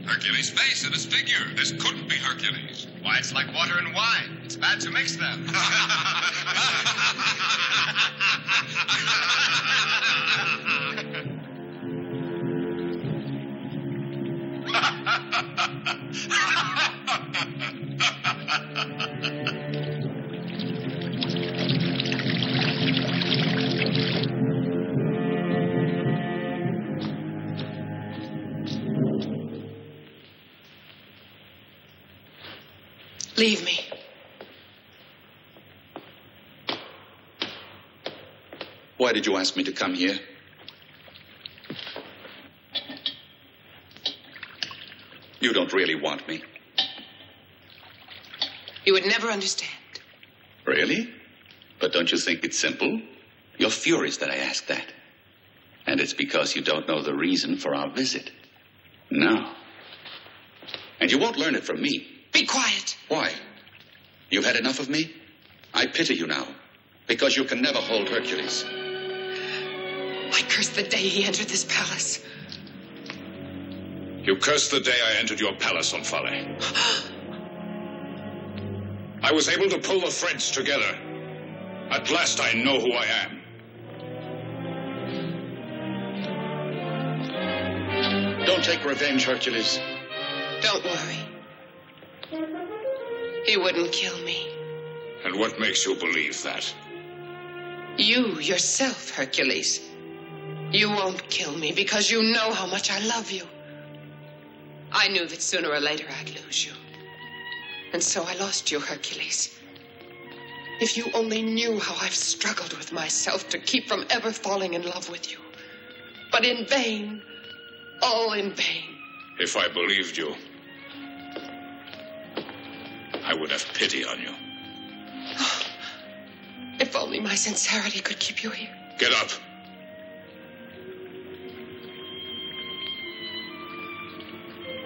Hercules' face and his figure. This couldn't be Hercules. Why, it's like water and wine. It's bad to mix them. Leave me. Why did you ask me to come here? You don't really want me. You would never understand. Really? But don't you think it's simple? You're furious that I asked that. And it's because you don't know the reason for our visit. No. And you won't learn it from me. Be quiet. Why? You've had enough of me? I pity you now, because you can never hold Hercules. I curse the day he entered this palace. You cursed the day I entered your palace, Omphale. I was able to pull the threads together. At last I know who I am. Don't take revenge, Hercules. Don't worry. He wouldn't kill me. And what makes you believe that? You yourself, Hercules. You won't kill me because you know how much I love you. I knew that sooner or later I'd lose you. And so I lost you, Hercules. If you only knew how I've struggled with myself to keep from ever falling in love with you. But in vain. All in vain. If I believed you, I would have pity on you. If only my sincerity could keep you here. Get up.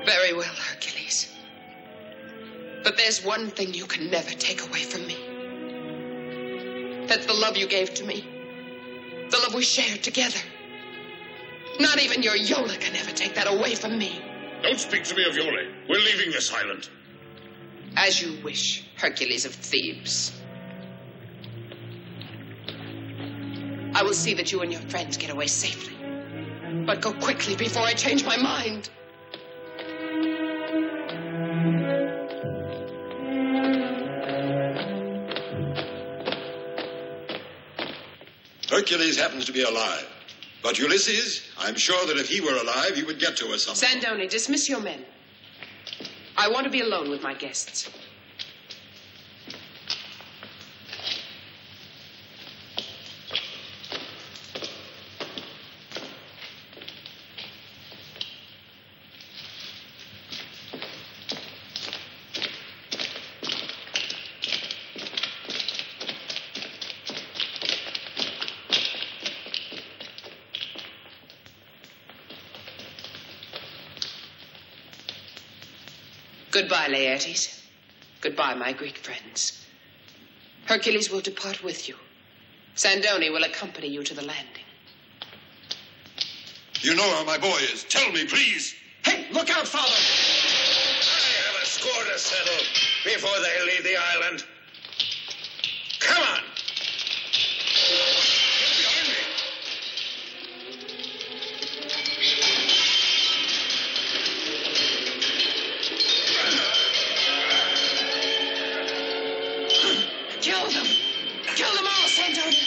Very well, Hercules. But there's one thing you can never take away from me. That's the love you gave to me. The love we shared together. Not even your Yola can ever take that away from me. Don't speak to me of Yole. We're leaving this island. As you wish, Hercules of Thebes. I will see that you and your friends get away safely. But go quickly before I change my mind. Hercules happens to be alive. But Ulysses, I'm sure that if he were alive, he would get to us somehow. Sandoni, dismiss your men. I want to be alone with my guests. Goodbye, Laertes. Goodbye, my Greek friends. Hercules will depart with you. Sandoni will accompany you to the landing. You know how my boy is. Tell me, please. Hey, look out, father! I have a score to settle before they leave the island. Come on! Kill them! Kill them all, Sandoni!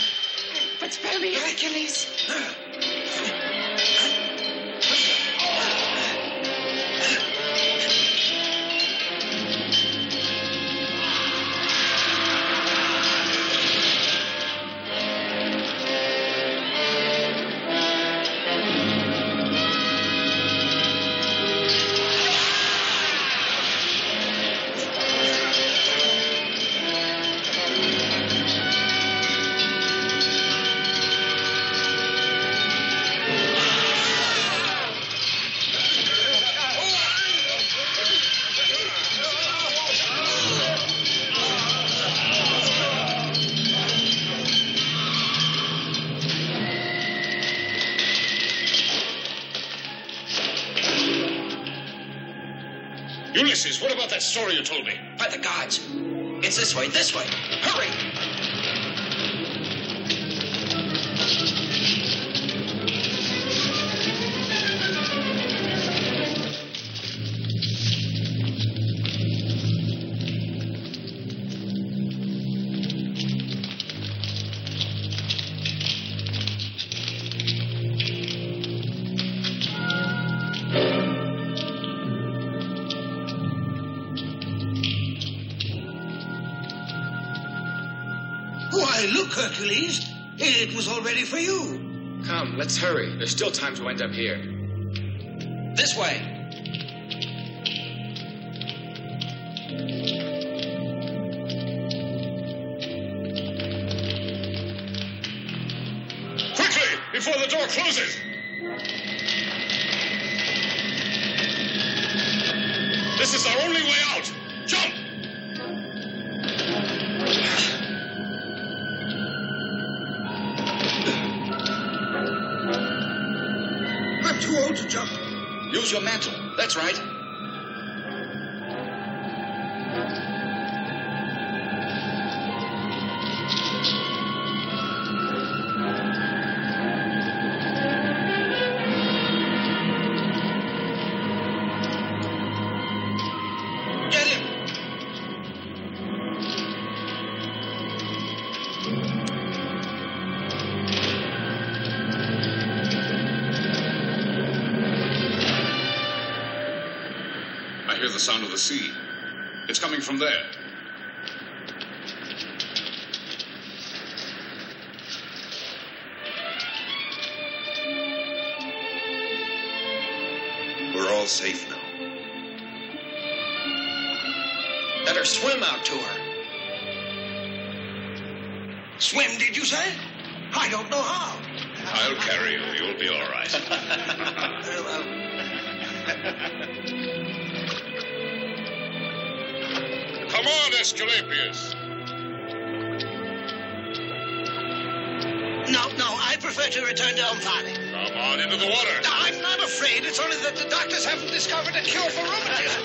But spare me, Hercules! Ulysses, what about that story you told me? By the gods. It's this way, this way. Hurry! Why, look, Hercules. It was all ready for you. Come, let's hurry. There's still time to end up here. This way. Quickly, before the door closes! This is our only way out! Jump! I'm too old to jump. Use your mantle. That's right. the sound of the sea. It's coming from there. We're all safe now. Better swim out to her. Swim, did you say? I don't know how. I'll carry you. You'll be all right. Very well. Come on, Esculapius. No, I prefer to return to Omphale. Come on into the water. I'm not afraid. It's only that the doctors haven't discovered a cure for rheumatism.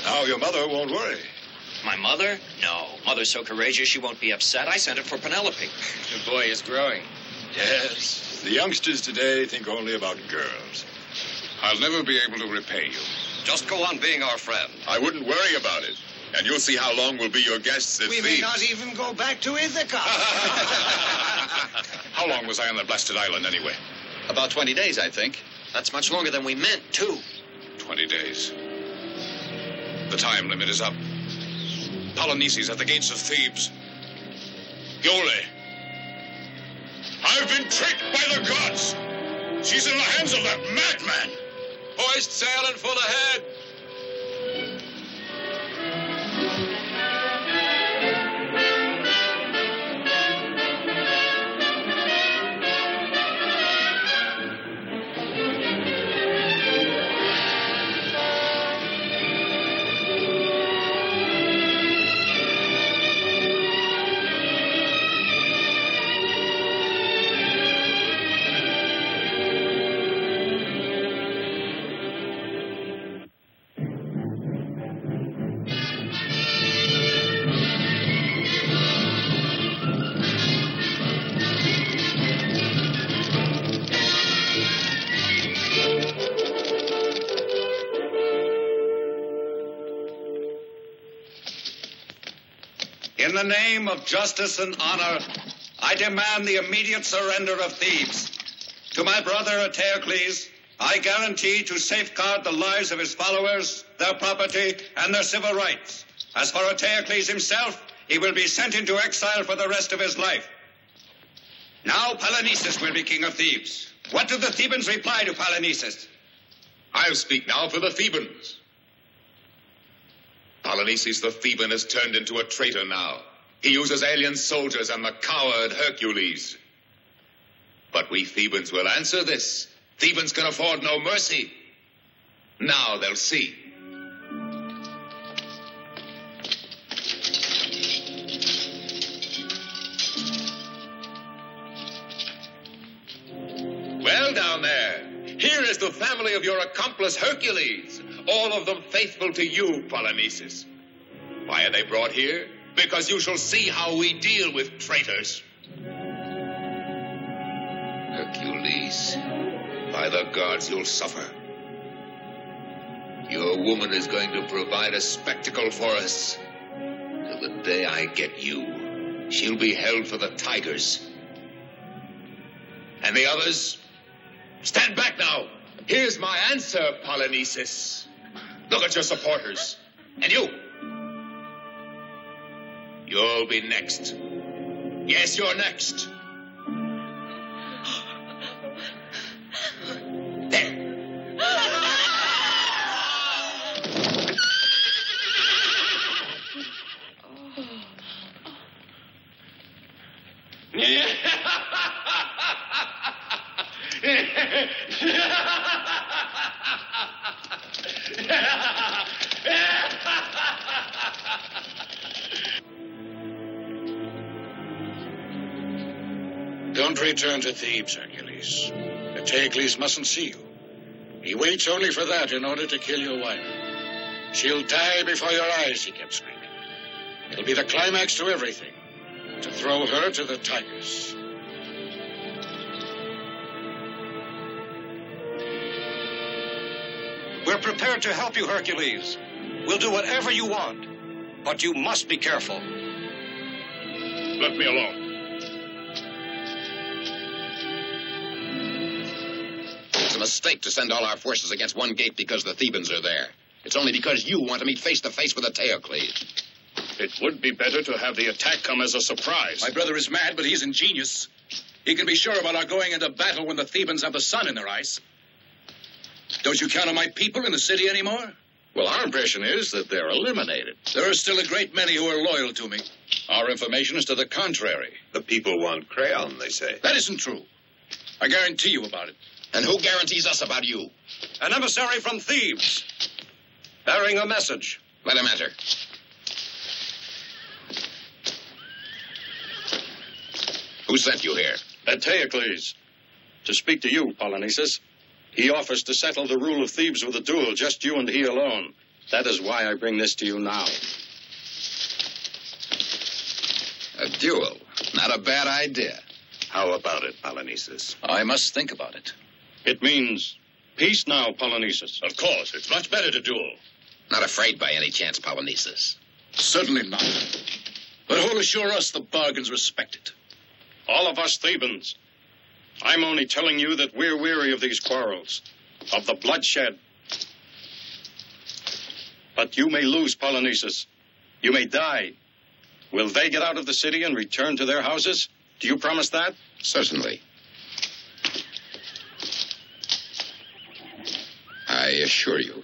Now your mother won't worry. My mother? No. Mother's so courageous she won't be upset. I sent it for Penelope. The boy is growing. Yes, the youngsters today think only about girls. I'll never be able to repay you. Just go on being our friend. I wouldn't worry about it. And you'll see how long we'll be your guests at We may not even go back to Ithaca. How long was I on the blasted island anyway? About 20 days, I think. That's much longer than we meant, too. 20 days. The time limit is up. Polynices at the gates of Thebes. Iole. I've been tricked by the gods. She's in the hands of that madman. Hoist sail and full ahead. In the name of justice and honor, I demand the immediate surrender of Thebes. To my brother Hercules, I guarantee to safeguard the lives of his followers, their property, and their civil rights. As for Hercules himself, he will be sent into exile for the rest of his life. Now Polynices will be king of Thebes. What do the Thebans reply to Polynices? I'll speak now for the Thebans. Polynices the Theban has turned into a traitor now. He uses alien soldiers and the coward Hercules. But we Thebans will answer this. Thebans can afford no mercy. Now they'll see. Well, down there, here is the family of your accomplice Hercules. All of them faithful to you, Polynices. Why are they brought here? Because you shall see how we deal with traitors. Hercules, by the gods, you'll suffer. Your woman is going to provide a spectacle for us. Till the day I get you, she'll be held for the tigers. And the others, stand back now. Here's my answer, Polynices. Look at your supporters. And you. You'll be next. Yes, you're next. There. Don't return to Thebes, Hercules. Eteocles mustn't see you. He waits only for that in order to kill your wife. She'll die before your eyes, he kept screaming. It'll be the climax to everything, to throw her to the tigers. We're prepared to help you, Hercules. We'll do whatever you want, but you must be careful. Let me alone. It's a mistake to send all our forces against one gate because the Thebans are there. It's only because you want to meet face to face with Eteocles. It would be better to have the attack come as a surprise. My brother is mad, but he's ingenious. He can be sure about our going into battle when the Thebans have the sun in their eyes. Don't you count on my people in the city anymore? Well, our impression is that they're eliminated. There are still a great many who are loyal to me. Our information is to the contrary. The people want Crayon, they say. That isn't true. I guarantee you about it. And who guarantees us about you? An emissary from Thebes, bearing a message. Let him enter. Who sent you here? Eteocles. To speak to you, Polynices. He offers to settle the rule of Thebes with a duel, just you and he alone. That is why I bring this to you now. A duel. Not a bad idea. How about it, Polynices? I must think about it. It means peace now, Polynices. Of course, it's much better to duel. Not afraid by any chance, Polynices. Certainly not. But who'll assure us the bargain's respected? All of us Thebans. I'm only telling you that we're weary of these quarrels, of the bloodshed. But you may lose, Polynices. You may die. Will they get out of the city and return to their houses? Do you promise that? Certainly. I assure you.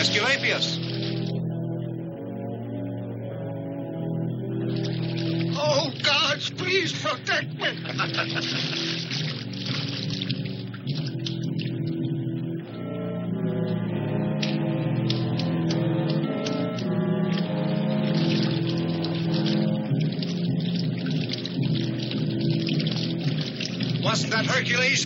Esculapius! Oh, gods, please protect me! Wasn't that Hercules?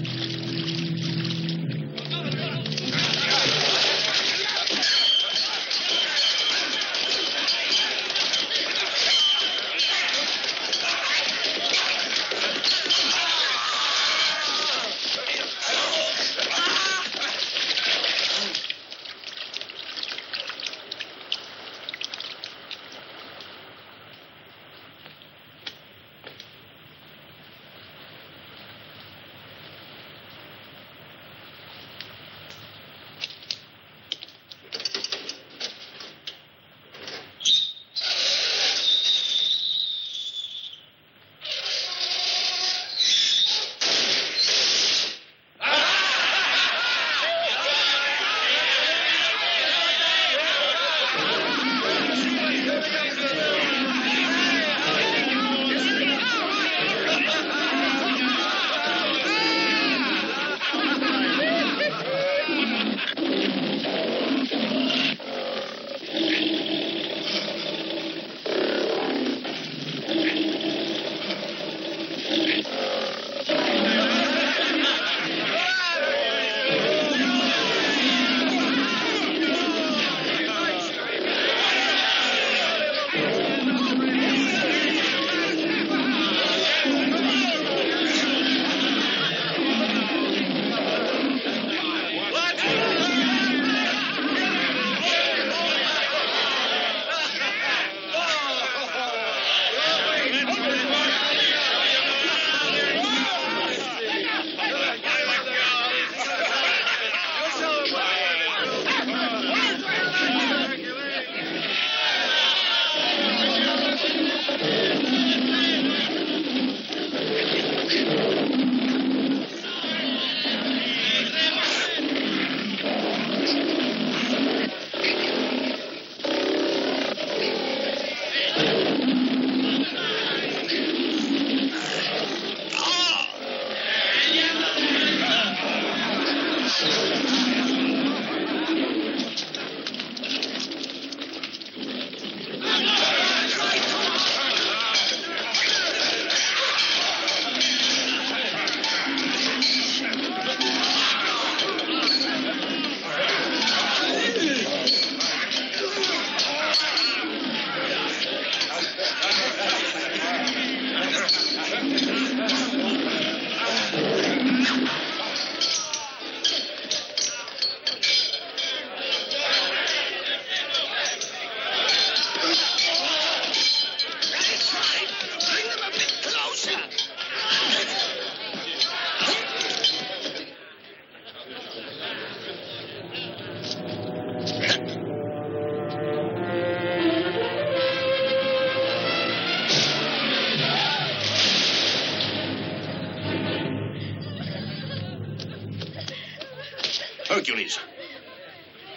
Hercules.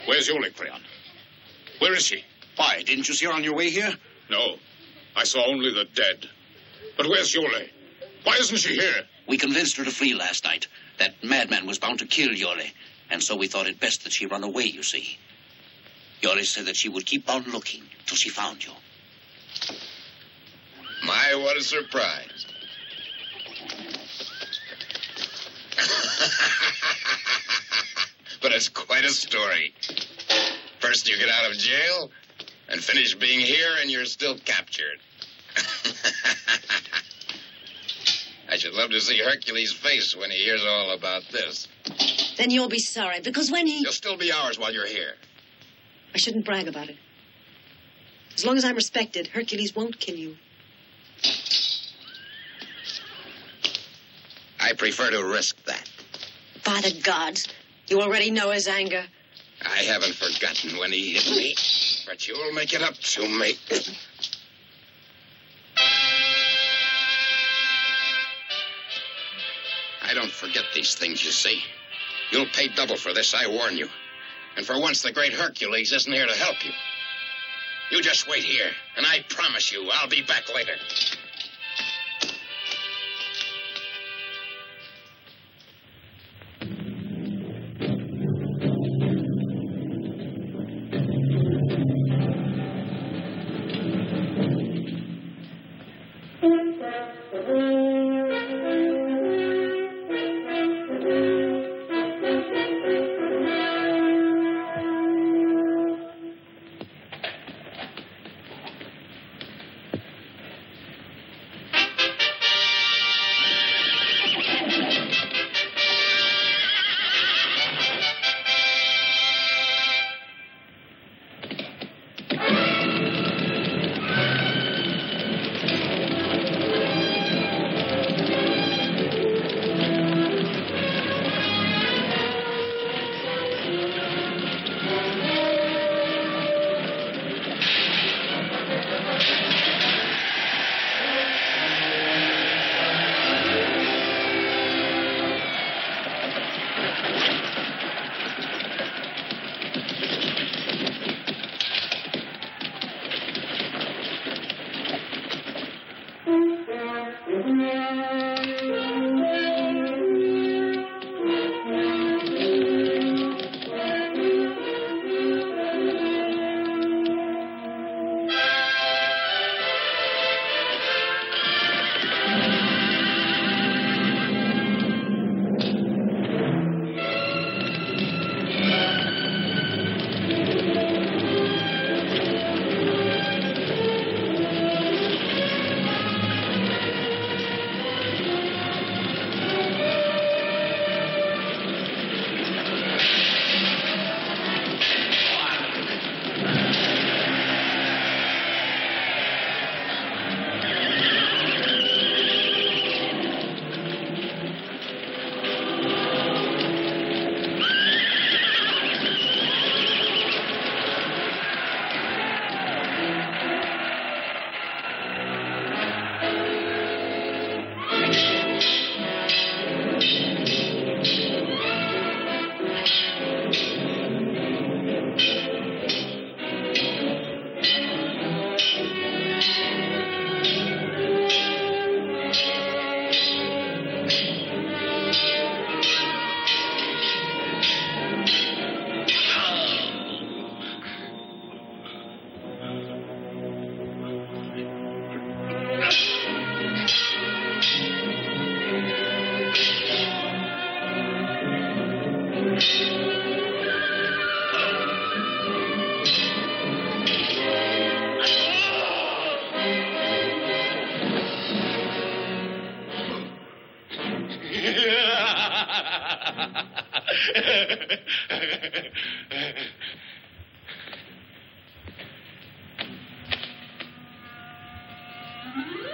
Where's Yole, Creon? Where is she? Why, didn't you see her on your way here? No. I saw only the dead. But where's Yole? Why isn't she here? We convinced her to flee last night. That madman was bound to kill Yole. And so we thought it best that she run away, you see. Yole said that she would keep on looking till she found you. My, what a surprise. But it's quite a story. First you get out of jail, and finish being here, and you're still captured. I should love to see Hercules' face when he hears all about this. Then you'll be sorry, because when he... You'll still be ours while you're here. I shouldn't brag about it. As long as I'm respected, Hercules won't kill you. I prefer to risk that. By the gods, you already know his anger. I haven't forgotten when he hit me, but you'll make it up to me. I don't forget these things, you see. You'll pay double for this, I warn you. And for once, the great Hercules isn't here to help you. You just wait here, and I promise you I'll be back later.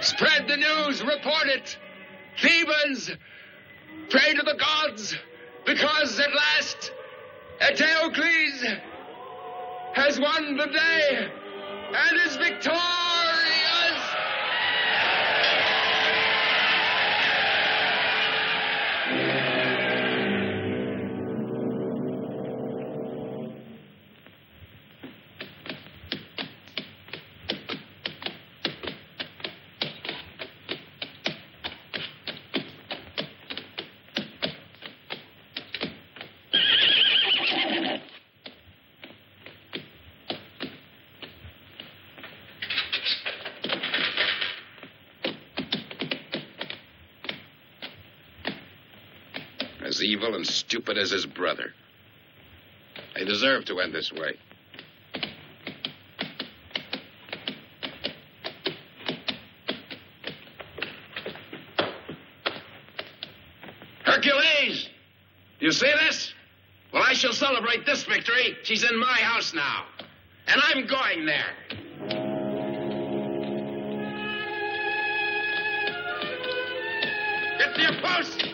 Spread the news, report it. Thebans, pray to the gods, because at last Eteocles has won the day and is victorious. as evil and stupid as his brother. They deserve to end this way. Hercules! You see this? Well, I shall celebrate this victory. She's in my house now. And I'm going there. Get to your post!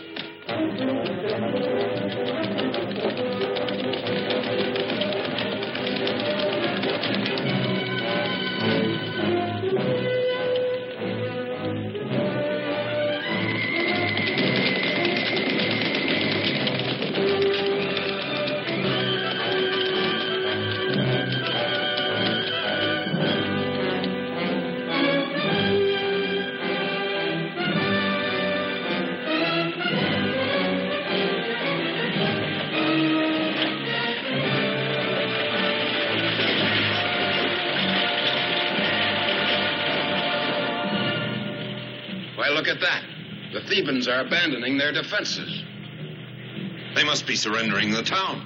Look at that. The Thebans are abandoning their defenses. They must be surrendering the town.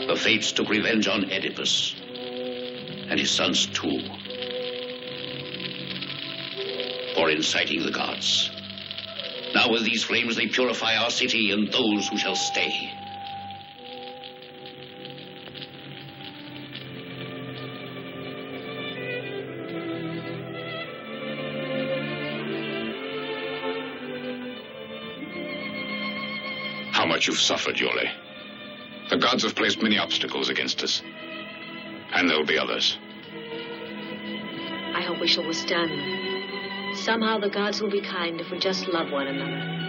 The Fates took revenge on Oedipus and his sons too for inciting the gods. Now with these flames they purify our city and those who shall stay. How much you've suffered, Yole. The gods have placed many obstacles against us. And there'll be others. I hope we shall withstand them. Somehow the gods will be kind if we just love one another.